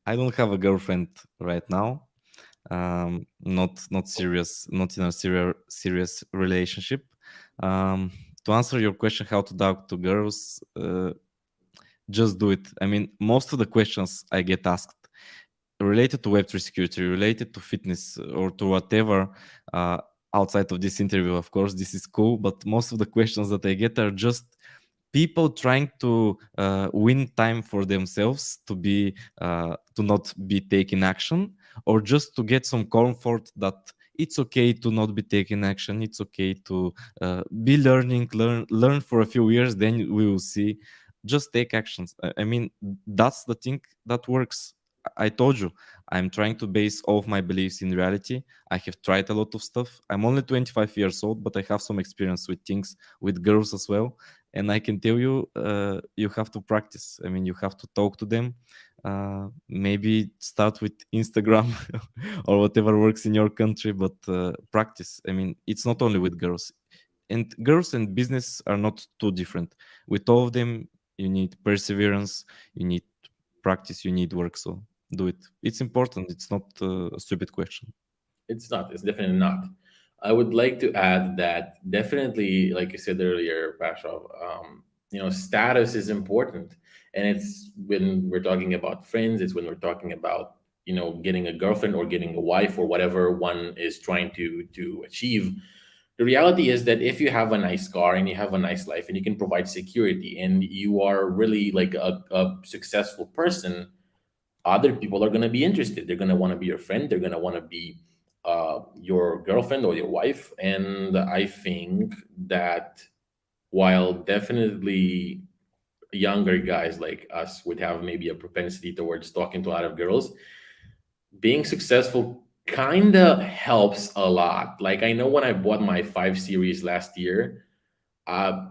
I don't have a girlfriend right now. Not serious, not in a serious relationship. um, to answer your question, how to talk to girls, just do it. I mean, most of the questions I get asked related to Web3 security, related to fitness, or to whatever, uh, outside of this interview, of course, this is cool, but most of the questions that I get are just people trying to win time for themselves, to not be taking action, or just to get some comfort that it's okay to not be taking action. It's okay to be learn for a few years, then we will see. Just take actions. I mean, that's the thing that works. I told you, I'm trying to base all of my beliefs in reality. I have tried a lot of stuff. I'm only 25 years old, but I have some experience with things, with girls as well. And I can tell you, you have to practice. I mean, you have to talk to them. Maybe start with Instagram or whatever works in your country, but practice. I mean, it's not only with girls, and girls and business are not too different. With all of them, you need perseverance, you need practice, you need work. So do it. It's important. It's not a stupid question. It's not. It's definitely not. I would like to add that definitely, like you said earlier, Pashov, status is important, and it's when we're talking about friends. It's when we're talking about getting a girlfriend or getting a wife or whatever one is trying to achieve. The reality is that if you have a nice car and you have a nice life and you can provide security and you are really like a successful person, other people are going to be interested. They're going to want to be your friend. They're going to want to be your girlfriend or your wife. And I think that while definitely younger guys like us would have maybe a propensity towards talking to a lot of girls, being successful kind of helps a lot. Like I know when I bought my 5 series last year, uh,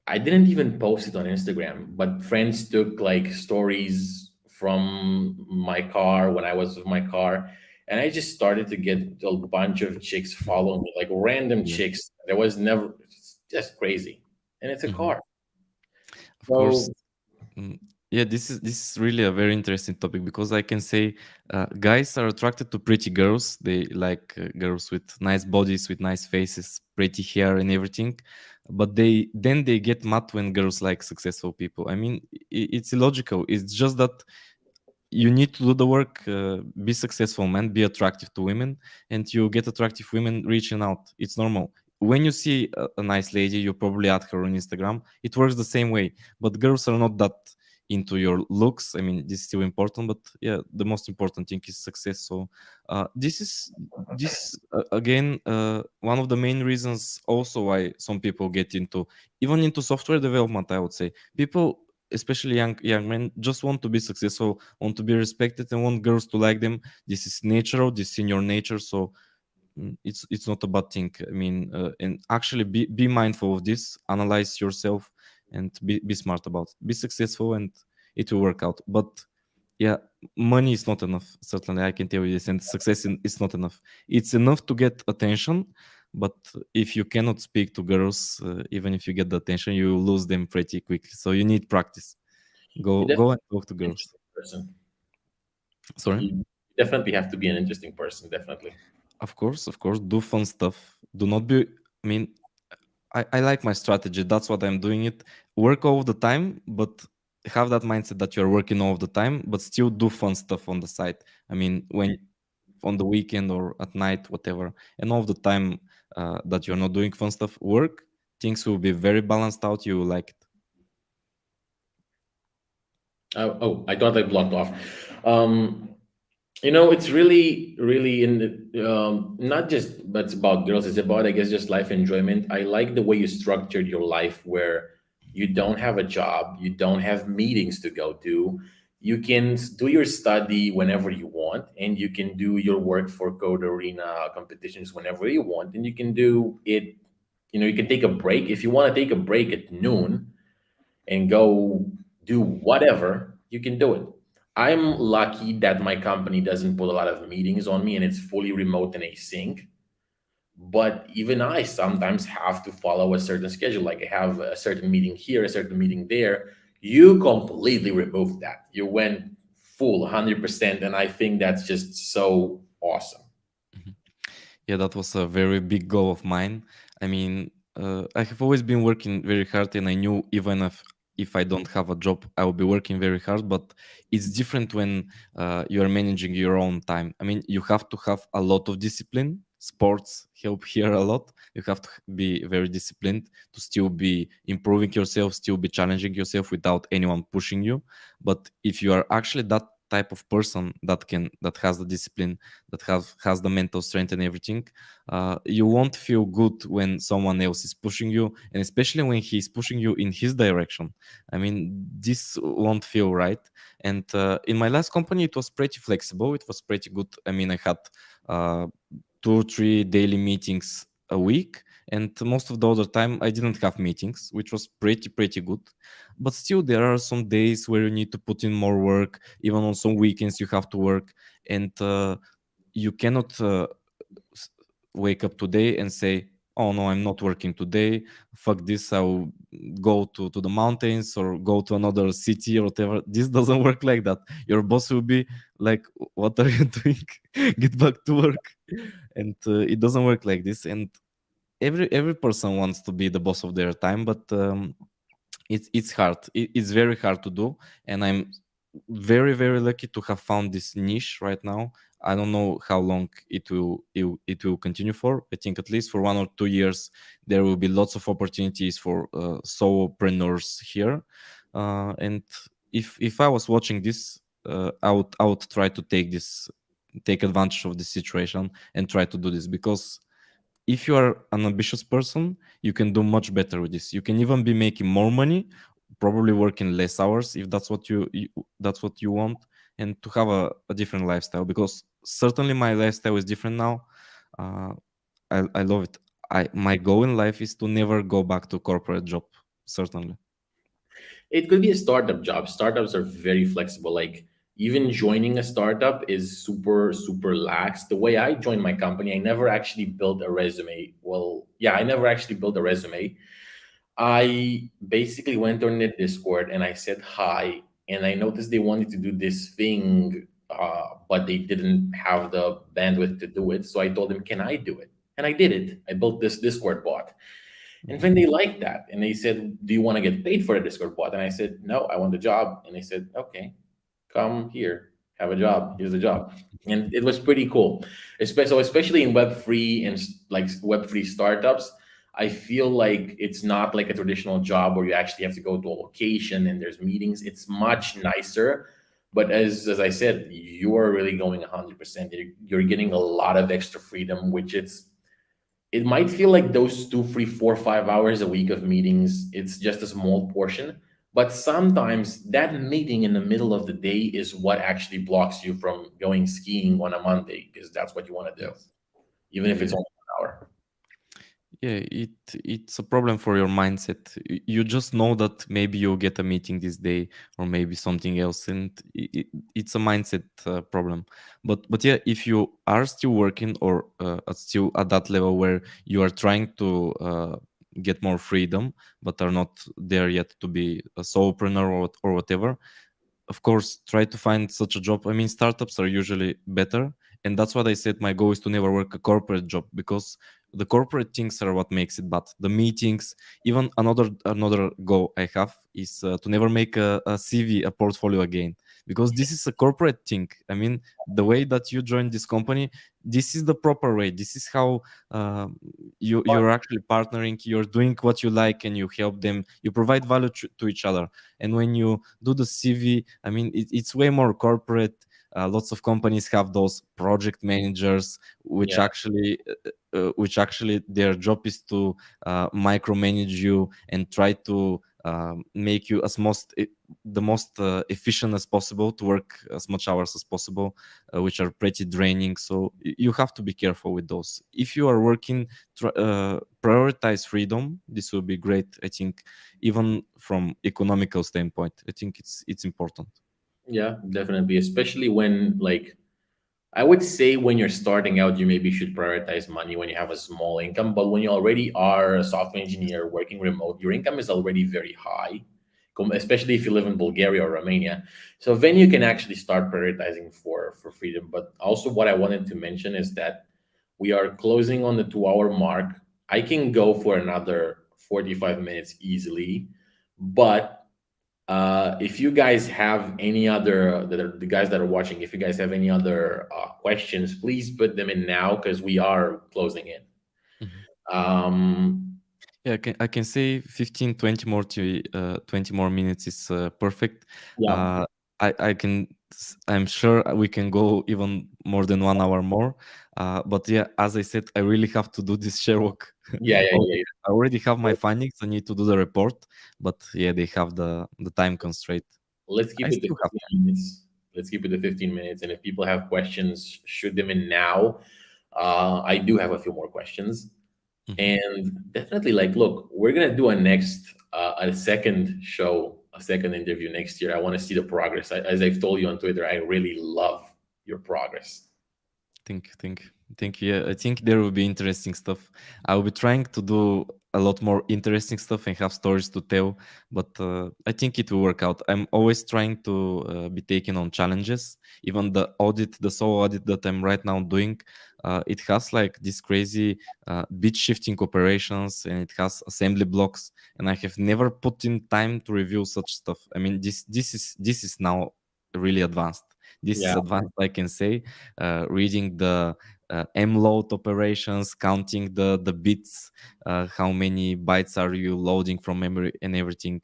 I didn't even post it on Instagram, but friends took like stories from my car when I was with my car, and I just started to get a bunch of chicks following me, like random Yeah. chicks. There was never, it's just crazy, and it's a Mhm. car. Of course. So Mm, yeah, this is really a very interesting topic because I can say guys are attracted to pretty girls. They like girls with nice bodies, with nice faces, pretty hair, and everything. But they get mad when girls like successful people. I mean, it's illogical. It's just that you need to do the work, be successful, man, be attractive to women, and you get attractive women reaching out. It's normal. When you see a nice lady, you probably add her on Instagram. It works the same way, but girls are not that into your looks. I mean, this is still important, but yeah, the most important thing is success. So this again, one of the main reasons also why some people get into, even into software development, I would say. People, especially young men, just want to be successful, want to be respected, and want girls to like them. This is natural, this is in your nature. So it's not a bad thing. I mean, and actually be mindful of this, analyze yourself, and be smart about it. Be successful, and it will work out. But yeah, money is not enough. Certainly, I can tell you this, and success is not enough. It's enough to get attention, but if you cannot speak to girls, even if you get the attention, you lose them pretty quickly. So you need practice. you Go definitely and talk to an girls. interesting person. Sorry. You definitely have to be an interesting person. Definitely. Of course, do fun stuff. Do not be. I mean, I like my strategy. That's what I'm doing it. Work all the time, but have that mindset that you're working all the time, but still do fun stuff on the side. I mean, when on the weekend or at night, whatever, and all the time that you're not doing fun stuff, work, things will be very balanced out. You will like it. Oh, I thought I blocked off. Um, it's really in not just but it's about girls. It's about, I guess, just life enjoyment. I like the way you structured your life, where you don't have a job, you don't have meetings to go to, you can do your study whenever you want, and you can do your work for code arena competitions whenever you want, and you can do it. You can take a break if you want to take a break at noon and go do whatever, you can do it. I'm lucky that my company doesn't put a lot of meetings on me and it's fully remote and async. But even I sometimes have to follow a certain schedule. Like I have a certain meeting here, a certain meeting there. You completely removed that. You went full 100%. And I think that's just so awesome. Mhm. Yeah, that was a very big goal of mine. I mean, I have always been working very hard, and I knew even if I don't have a job, I will be working very hard. But it's different when you are managing your own time. I mean, you have to have a lot of discipline. Sports help here a lot. You have to be very disciplined to still be improving yourself, still be challenging yourself without anyone pushing you. But if you are actually that type of person that has the discipline, that has the mental strength and everything, you won't feel good when someone else is pushing you, and especially when he's pushing you in his direction. I mean, this won't feel right. And in my last company, it was pretty flexible. It was pretty good. I mean, I had uh, 2 or 3 daily meetings a week, and most of the other time I didn't have meetings, which was pretty good. But still, there are some days where you need to put in more work. Even on some weekends, you have to work, and you cannot s- wake up today and say, "Oh no, I'm not working today. Fuck this! I'll go to the mountains or go to another city or whatever." This doesn't work like that. Your boss will be like, "What are you doing? Get back to work." And it doesn't work like this. And every person wants to be the boss of their time, but it's hard. It's very hard to do, and I'm very lucky to have found this niche right now. I don't know how long it will continue for. I think at least for 1 or 2 years there will be lots of opportunities for solopreneurs here. And if I was watching this, I would try to take advantage of this situation and try to do this, because if you are an ambitious person, you can do much better with this. You can even be making more money, probably working less hours if that's what that's what you want, and to have a different lifestyle. Because certainly my lifestyle is different now. Uh, I love it. My goal in life is to never go back to corporate job. Certainly. It could be a startup job. Startups are very flexible. Like even joining a startup is super lax. The way I joined my company, I never actually built a resume. Well, yeah, I never actually built a resume. I basically went on the Discord and I said hi, and I noticed they wanted to do this thing, but they didn't have the bandwidth to do it. So I told them, "Can I do it?" And I did it. I built this Discord bot. And Mhm. then they liked that. And they said, "Do you want to get paid for a Discord bot?" And I said, "No, I want the job." And they said, "Okay, come here, have a job. Here's the job." And it was pretty cool. Especially in Web3 and like Web3 startups, I feel like it's not like a traditional job where you actually have to go to a location and there's meetings. It's much nicer. But as I said, you are really going 100%. You're getting a lot of extra freedom, which it might feel like those 2, 3, 4, 5 hours a week of meetings, it's just a small portion. But sometimes that meeting in the middle of the day is what actually blocks you from going skiing on a Monday, because that's what you want to do, Yes. even if it's Yeah. only 1 hour. Yeah, it's a problem for your mindset. You just know that maybe you'll get a meeting this day or maybe something else, and it's a mindset problem. But yeah, if you are still working or still at that level where you are trying to get more freedom, but are not there yet to be a solopreneur or whatever, of course try to find such a job. I mean, startups are usually better, and that's what I said. My goal is to never work a corporate job, because the corporate things are what makes it bad. The meetings. Even another goal I have is to never make a CV, a portfolio again, because this is a corporate thing. I mean, the way that you join this company, this is the proper way. This is how uh, you're actually partnering. You're doing what you like and you help them. You provide value to each other. And when you do the CV, I mean, it's way more corporate. Lots of companies have those project managers, which Yeah, actually their job is to micromanage you and try to make you the most efficient as possible, to work as much hours as possible, which are pretty draining. So you have to be careful with those. If you are working, prioritize freedom. This will be great, I think, even from economical standpoint. I think it's important. yeah, definitely. Especially when, like, I would say when you're starting out, you maybe should prioritize money when you have a small income. But when you already are a software engineer working remote, your income is already very high, especially if you live in Bulgaria or Romania. So then you can actually start prioritizing for freedom. But also, what I wanted to mention is that we are closing on the 2 hour mark. I can go for another 45 minutes easily, but if you guys have any other, the guys that are watching, if you guys have any other questions, please put them in now because we are closing in. Mhm. Um, Yeah, I can say 15, 20 more 20 more minutes is perfect. yeah, Uh, I'm sure we can go even more than 1 hour more. But yeah, as I said, I really have to do this share walk. yeah, yeah, yeah, yeah. I already have my findings. I need to do the report, but yeah, they have the time constraint. Let's keep I it to still have 15 minutes. Let's keep it to 15 minutes. And if people have questions, shoot them in now. I do have a few more questions. Mhm. And definitely, like, look, we're gonna do a second show, a second interview next year. I want to see the progress. As I've told you on Twitter, I really love your progress. Think. Yeah, I think there will be interesting stuff. I will be trying to do a lot more interesting stuff and have stories to tell, but I think it will work out. I'm always trying to be taking on challenges. Even the solo audit that I'm right now doing, it has like this crazy bit shifting operations, and it has assembly blocks, and I have never put in time to review such stuff. I mean, this is now really advanced. This is Yeah, advanced, I can say. Reading the mload operations, counting the bits, how many bytes are you loading from memory and everything.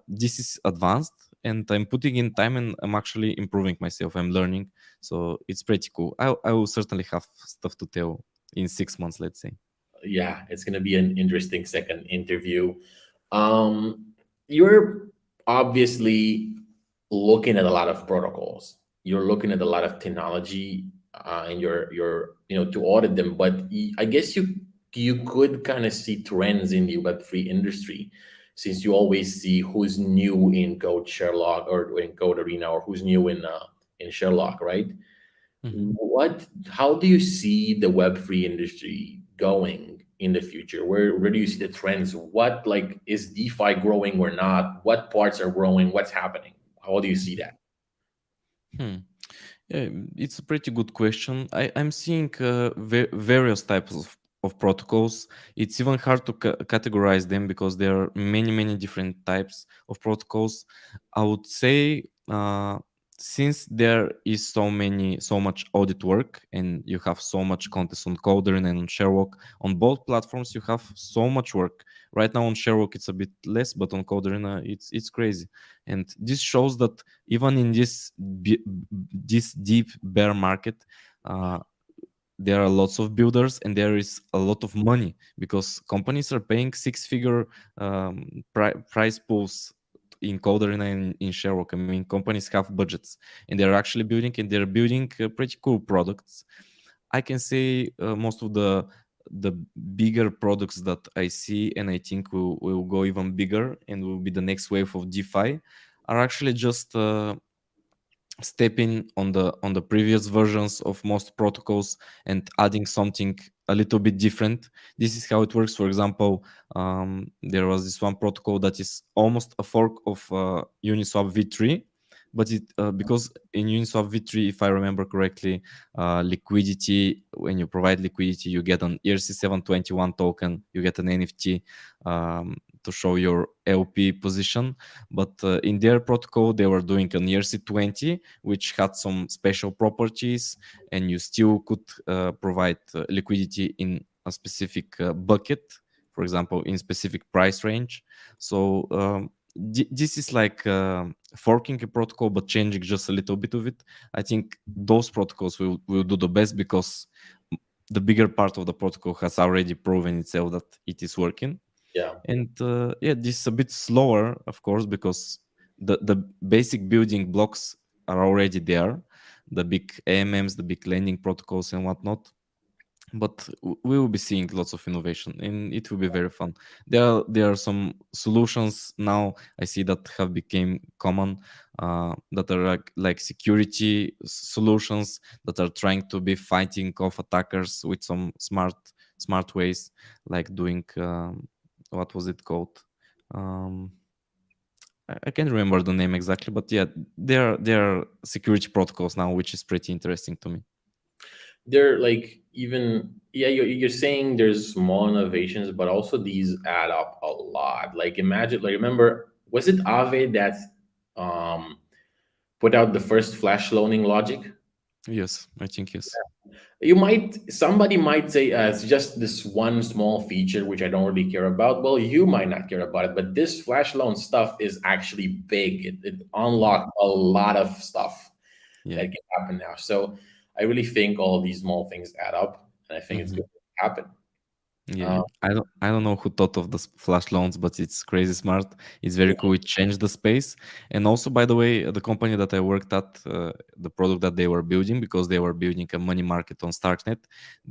This is advanced, and I'm putting in time, and I'm actually improving myself. I'm learning, so it's pretty cool. I will certainly have stuff to tell in 6 months, let's say. yeah, it's gonna be an interesting second interview. You're obviously looking at a lot of protocols. You're looking at a lot of technology, and you're to audit them. But I guess you could kind of see trends in the Web3 industry, since you always see who's new in Code Sherlock or in Code Arena, or who's new in Sherlock, right? Mhm. How do you see the Web3 industry going in the future? Where do you see the trends? What, like, is DeFi growing or not? What parts are growing? What's happening? How do you see that? Hmm. Yeah, it's a pretty good question. I'm seeing various types of protocols. It's even hard to categorize them because there are many different types of protocols. I would say since there is so much audit work, and you have so much content on Coder and on Sherlock, on both platforms you have so much work. Right now on Sherlock it's a bit less, but on Coderina it's crazy, and this shows that even in this deep bear market, uh, there are lots of builders and there is a lot of money because companies are paying six-figure price pools in Coderina and in Sherlock. I mean, companies have budgets and they're actually building, and they're building pretty cool products. I can say most of the bigger products that I see, and I think will go even bigger and will be the next wave of DeFi, are actually just stepping on the previous versions of most protocols and adding something a little bit different. This is how it works. For example, there was this one protocol that is almost a fork of Uniswap v3, but it because in Uniswap v3, if I remember correctly, liquidity, when you provide liquidity, you get an ERC721 token, you get an NFT to show your LP position. But in their protocol, they were doing an ERC20, which had some special properties, and you still could provide liquidity in a specific bucket, for example, in specific price range. So this is like forking a protocol, but changing just a little bit of it. I think those protocols will do the best because the bigger part of the protocol has already proven itself that it is working. Yeah. And yeah, this is a bit slower, of course, because the basic building blocks are already there, the big AMMs, the big lending protocols, and whatnot. But we will be seeing lots of innovation, and it will be very fun. There are some solutions now I see that have become common, that are like security solutions that are trying to be fighting off attackers with some smart ways, like doing what was it called? Um, I can't remember the name exactly, but yeah, there are security protocols now, which is pretty interesting to me. They're like, even, yeah, you're saying there's small innovations, but also these add up a lot. Like, imagine, like, remember, was it Aave that um put out the first flash loaning logic? Yes, I think yes. Somebody might say, it's just this one small feature which I don't really care about. Well, you might not care about it, but this flash loan stuff is actually big. It unlocked a lot of stuff Yeah. that can happen now. So I really think all of these small things add up, and I think it's Mhm. going to happen. Yeah, yeah. I don't know who thought of the flash loans, but it's crazy smart. It's very cool. It changed the space. And also, by the way, the company that I worked at, the product that they were building, because they were building a money market on Starknet,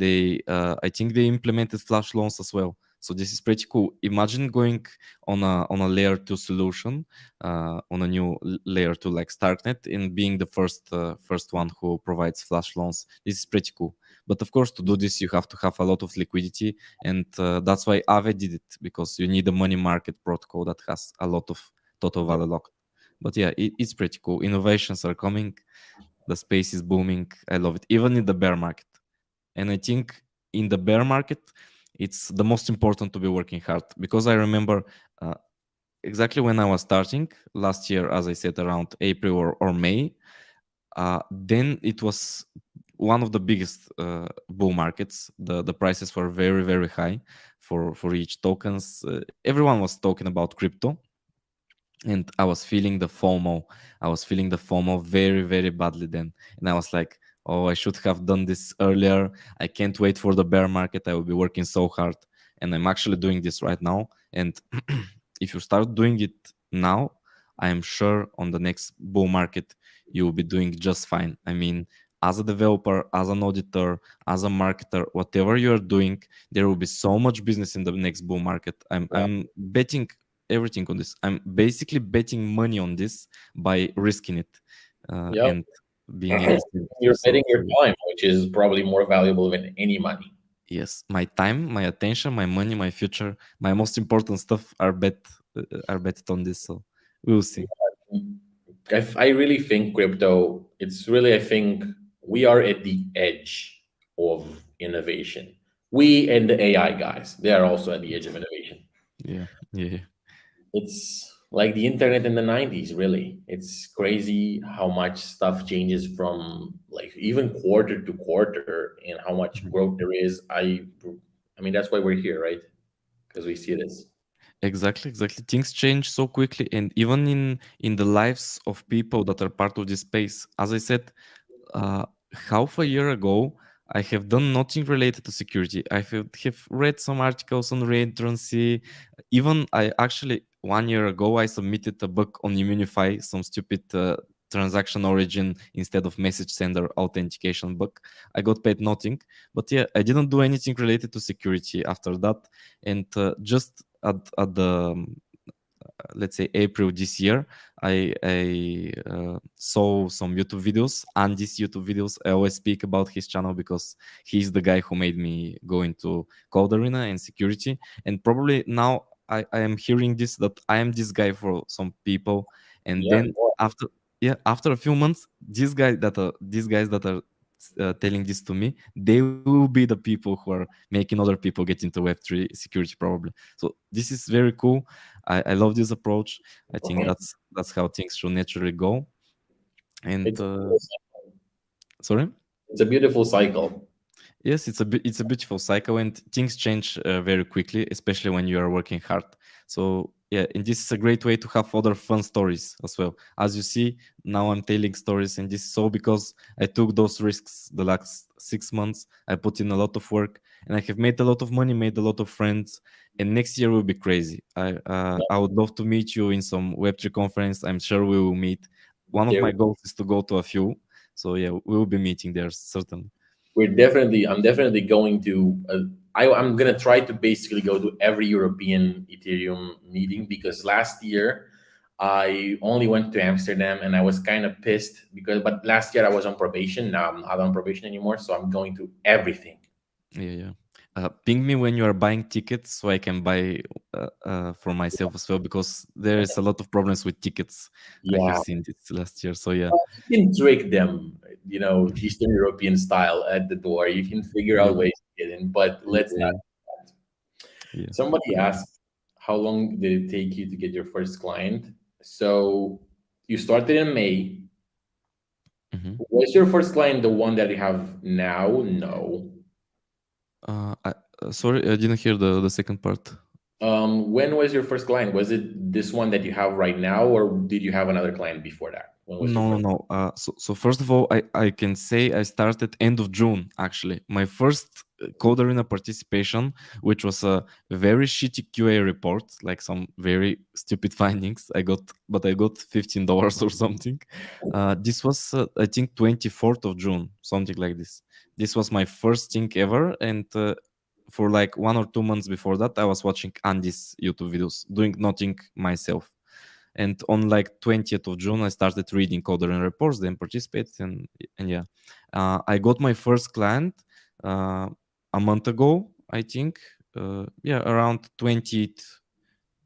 I think they implemented flash loans as well. So this is pretty cool. Imagine going on a layer two solution, on a new layer two like Starknet, and being the first one who provides flash loans. This is pretty cool. But of course, to do this, you have to have a lot of liquidity, and that's why Aave did it, because you need a money market protocol that has a lot of total value locked. But yeah, it's pretty cool. Innovations are coming. The space is booming. I love it, even in the bear market. And I think in the bear market, it's the most important to be working hard, because I remember uh, exactly when I was starting last year, as I said, around April or May. Then it was one of the biggest bull markets. The prices were very, very high for each tokens. Everyone was talking about crypto, and I was feeling the FOMO. I was feeling the FOMO very, very badly then. And I was like, oh, I should have done this earlier. I can't wait for the bear market. I will be working so hard. And I'm actually doing this right now. And if you start doing it now, I am sure on the next bull market, you will be doing just fine. I mean, as a developer, as an auditor, as a marketer, whatever you're doing, there will be so much business in the next bull market. I'm betting everything on this. I'm basically betting money on this by risking it, Yep. and being in this industry. You're So, betting your time, which is probably more valuable than any money. yes, my time, my attention, my money, my future, my most important stuff are betted on this. So we'll see. I really think crypto, it's really, I think we are at the edge of innovation. We and the AI guys, they are also at the edge of innovation. Yeah, yeah, It's like the internet in the 90s, really. It's crazy how much stuff changes from like even quarter to quarter and how much yeah. growth there is. I mean, that's why we're here, right? Because we see this. Exactly, exactly. Things change so quickly, and even in the lives of people that are part of this space. As I said, uh, half a year ago, I have done nothing related to security. I have read some articles on reentrancy. Even I actually 1 year ago I submitted a bug on Immunify, some stupid transaction origin instead of message sender authentication bug. I got paid nothing, but yeah, I didn't do anything related to security after that, and just at the let's say April this year, I saw some YouTube videos, and these YouTube videos I always speak about his channel because he's the guy who made me go into code arena and security. And probably now I am hearing this, that I am this guy for some people, and Yeah. then after, yeah, after a few months, these guys that are telling this to me, they will be the people who are making other people get into Web3 security probably. So this is very cool. I love this approach. I think that's how things should naturally go. And It's sorry. it's a beautiful cycle. Yes, it's a beautiful cycle, and things change very quickly, especially when you are working hard. So yeah, and this is a great way to have other fun stories as well. As you see, now I'm telling stories, and this is all because I took those risks the last 6 months. I put in a lot of work, and I have made a lot of money, made a lot of friends. And next year will be crazy. I would love to meet you in some Web3 conference. I'm sure we will meet. One of There, my goals is to go to a few. So yeah, we will be meeting there certainly. I'm definitely going to. I'm gonna try to basically go to every European Ethereum meeting because last year I only went to Amsterdam and I was kind of pissed but last year I was on probation. Now I'm not on probation anymore, so I'm going to everything. Yeah, yeah. Ping me when you are buying tickets so I can buy for myself as well, because there is a lot of problems with tickets. I have Yeah, seen this last year. So yeah, you can trick them, Eastern European style at the door. You can figure yeah, out ways to get in, but let's not. yeah, yeah. Somebody asked, how long did it take you to get your first client? So you started in May. Mhm. Was your first client the one that you have now? No. Sorry, I didn't hear the second part. When was your first client? Was it this one that you have right now, or did you have another client before that? When was your No, no, first? no. So first of all, I can say I started end of June actually. My first Code Arena participation, which was a very shitty QA report, like some very stupid findings. I got $15 or something. This was I think 24th of June, something like this. This was my first thing ever, and for like 1 or 2 months before that, I was watching Andy's YouTube videos, doing nothing myself. And on like 20th of June, I started reading Coder and reports, then participated, and yeah, I got my first client uh, a month ago, I think. Yeah, around 20th,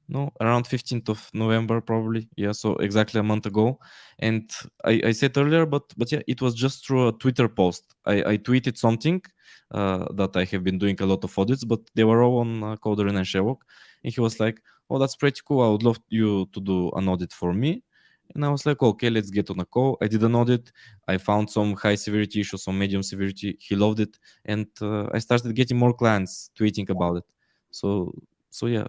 no, around 15th of November, probably. Yeah, so exactly a month ago. And I said earlier, but yeah, it was just through a Twitter post. I tweeted something that I have been doing a lot of audits, but they were all on Coder and Sherlock. And he was like, "Oh, that's pretty cool. I would love you to do an audit for me." And I was like, "Okay, let's get on a call." I did an audit. I found some high severity issues, some medium severity. He loved it, and I started getting more clients tweeting about it. So so yeah,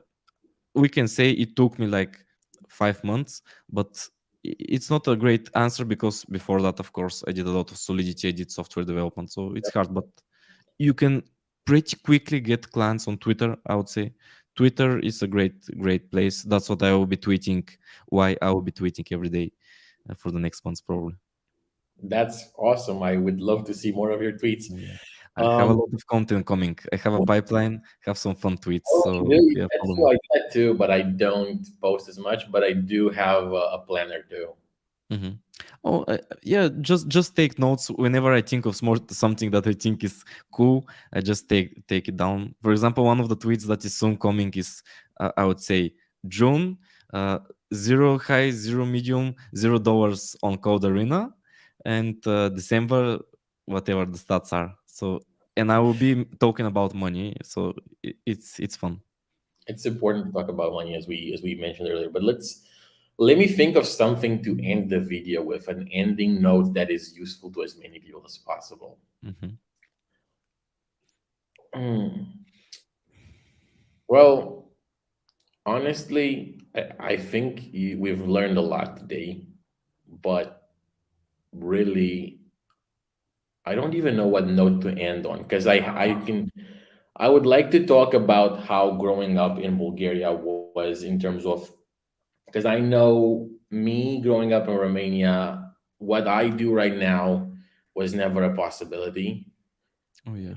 we can say it took me like 5 months, but it's not a great answer because before that, of course, I did a lot of Solidity, I did software development, so it's hard. But you can pretty quickly get clients on Twitter, I would say. Twitter is a great place. That's what I will be tweeting. Why I will be tweeting every day for the next months, probably. That's awesome. I would love to see more of your tweets. Yeah, I have a Um, lot of content coming. I have a pipeline, have some fun tweets. oh, So really, yeah, that's follow cool. me. I do that too, but I don't post as much. But I do have a planner too. Mhm. Oh, yeah. Just take notes whenever I think of something that I think is cool. I just take it down. For example, one of the tweets that is soon coming is I would say June, uh, zero high, zero medium, $0 on Code Arena, and December, whatever the stats are. So, and I will be talking about money. So it's fun. It's important to talk about money as we mentioned earlier. But let me think of something to end the video with, an ending note that is useful to as many people as possible. Hmm. Hmm. Well, honestly, I think we've learned a lot today, but really, I don't even know what note to end on because I would like to talk about how growing up in Bulgaria was in terms of, because I know me growing up in Romania, what I do right now was never a possibility. Oh yeah.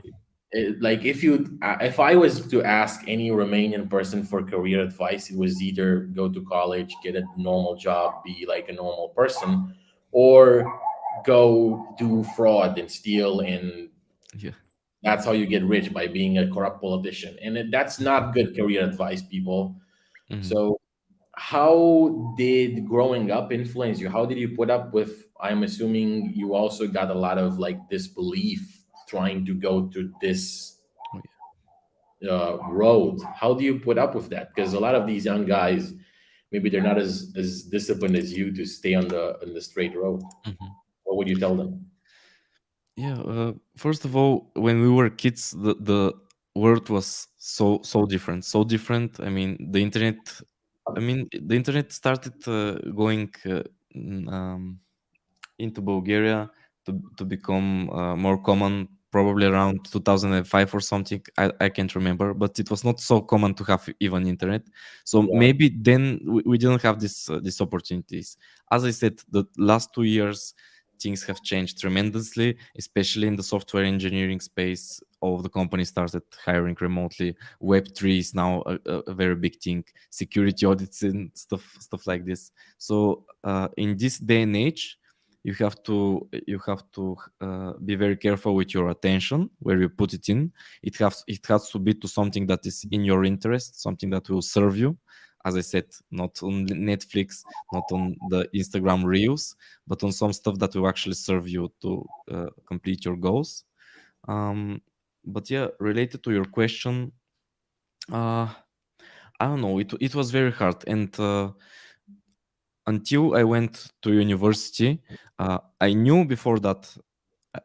Like if I was to ask any Romanian person for career advice, it was either go to college, get a normal job, be like a normal person, or go do fraud and steal, and Yeah. that's how you get rich, by being a corrupt politician. And that's not good career advice, people. Hmm. So how did growing up influence you? How did you put up with, I'm assuming you also got a lot of like disbelief trying to go to this Oh road. How do you put up with that? Because a lot of these young guys, maybe they're not as disciplined as you to stay on the straight road. yeah. What would you tell them? Yeah, first of all, when we were kids, the world was so different, so different. I mean, the internet started going into Bulgaria to become more common probably around 2005 or something. I can't remember, but it was not so common to have even internet. So Yeah. maybe then we didn't have these opportunities. As I said, the last 2 years things have changed tremendously, especially in the software engineering space. All of the companies started hiring remotely. Web3 is now a very big thing. Security audits and stuff like this. So in this day and age, you have to be very careful with your attention where you put it in. It has to be to something that is in your interest, something that will serve you. As I said, not on Netflix, not on the Instagram reels, but on some stuff that will actually serve you to complete your goals. um, but yeah, related to your question, uh, I don't know, it was very hard. And until I went to university, I knew before that.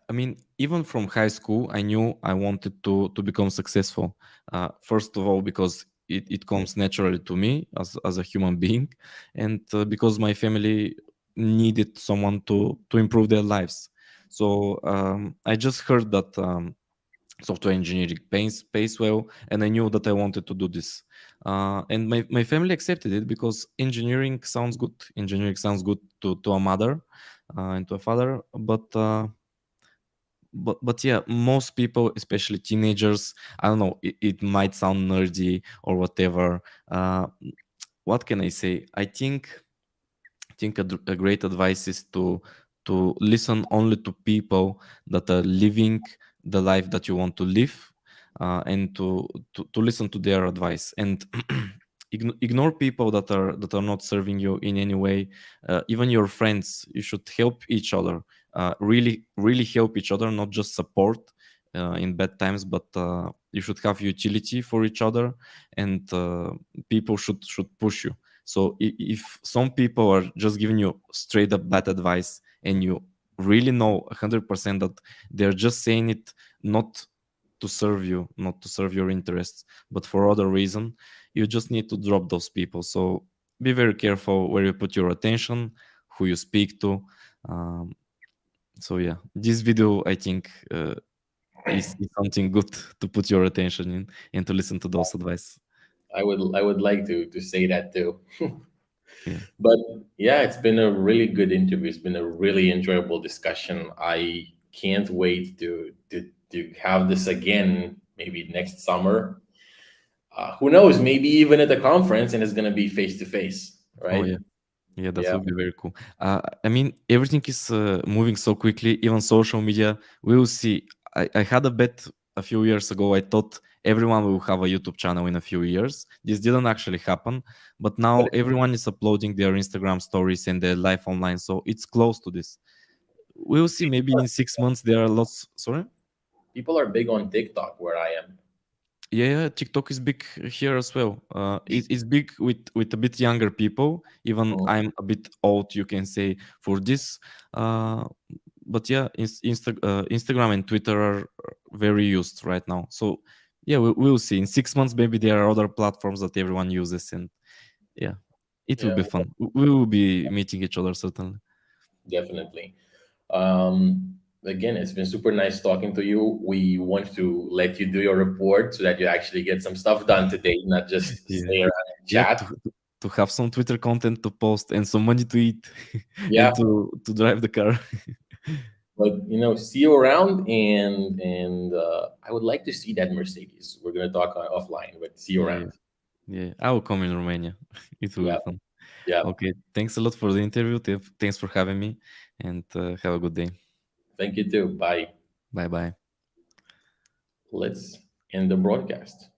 I mean, even from high school, I knew I wanted to become successful. First of all, because it comes naturally to me as a human being, and because my family needed someone to improve their lives. So I just heard that. software engineering pays well, and I knew that I wanted to do this. And my family accepted it because engineering sounds good. Engineering sounds good to a mother and to a father, but yeah, most people, especially teenagers, I don't know, it might sound nerdy or whatever. uh, what can I say? I think a great advice is to listen only to people that are living the life that you want to live, and to listen to their advice, and ignore people that are not serving you in any way. Even your friends, you should help each other, really really help each other, not just support in bad times, but you should have utility for each other, and people should push you. So if some people are just giving you straight up bad advice, and you really know 100% that they're just saying it not to serve you, not to serve your interests, but for other reason, you just need to drop those people. So be very careful where you put your attention, who you speak to. Um, so yeah, this video, I think, is something good to put your attention in and to listen to those advice. I would like to say that too. Yeah. But yeah, it's been a really good interview. It's been a really enjoyable discussion. I can't wait to have this again, maybe next summer. Who knows? Maybe even at a conference, and it's gonna be face to face, Oh right? yeah. Yeah, that Yeah. would be very cool. I mean, everything is moving so quickly, even social media. We will see. I had a bet a few years ago. I thought everyone will have a YouTube channel in a few years. This didn't actually happen, but But now everyone is uploading their Instagram stories and their life online. So it's close to this. We'll see. Maybe in 6 months there are lots. Sorry. people are big on TikTok where I am. Yeah, TikTok is big here as well. It's big with a bit younger people. Even Mhm. I'm a bit old, you can say, for this. Uh, but yeah, Instagram and Twitter are very used right now. So yeah, we'll see. In 6 months, maybe there are other platforms that everyone uses, and yeah, it will Yeah, be fun. We will be meeting each other certainly. definitely. Again, it's been super nice talking to you. We want to let you do your report so that you actually get some stuff done today, not just Yeah, stay around and yeah. chat. To have some Twitter content to post and some money to eat, Yeah, and to drive the car. but see you around, and I would like to see that Mercedes. We're gonna talk offline, but see you Yeah, around. yeah. I will come in Romania. It will Yeah, be fun. yeah. Okay. Thanks a lot for the interview. Thanks for having me, and have a good day. Thank you too. Bye. Bye bye. Let's end the broadcast.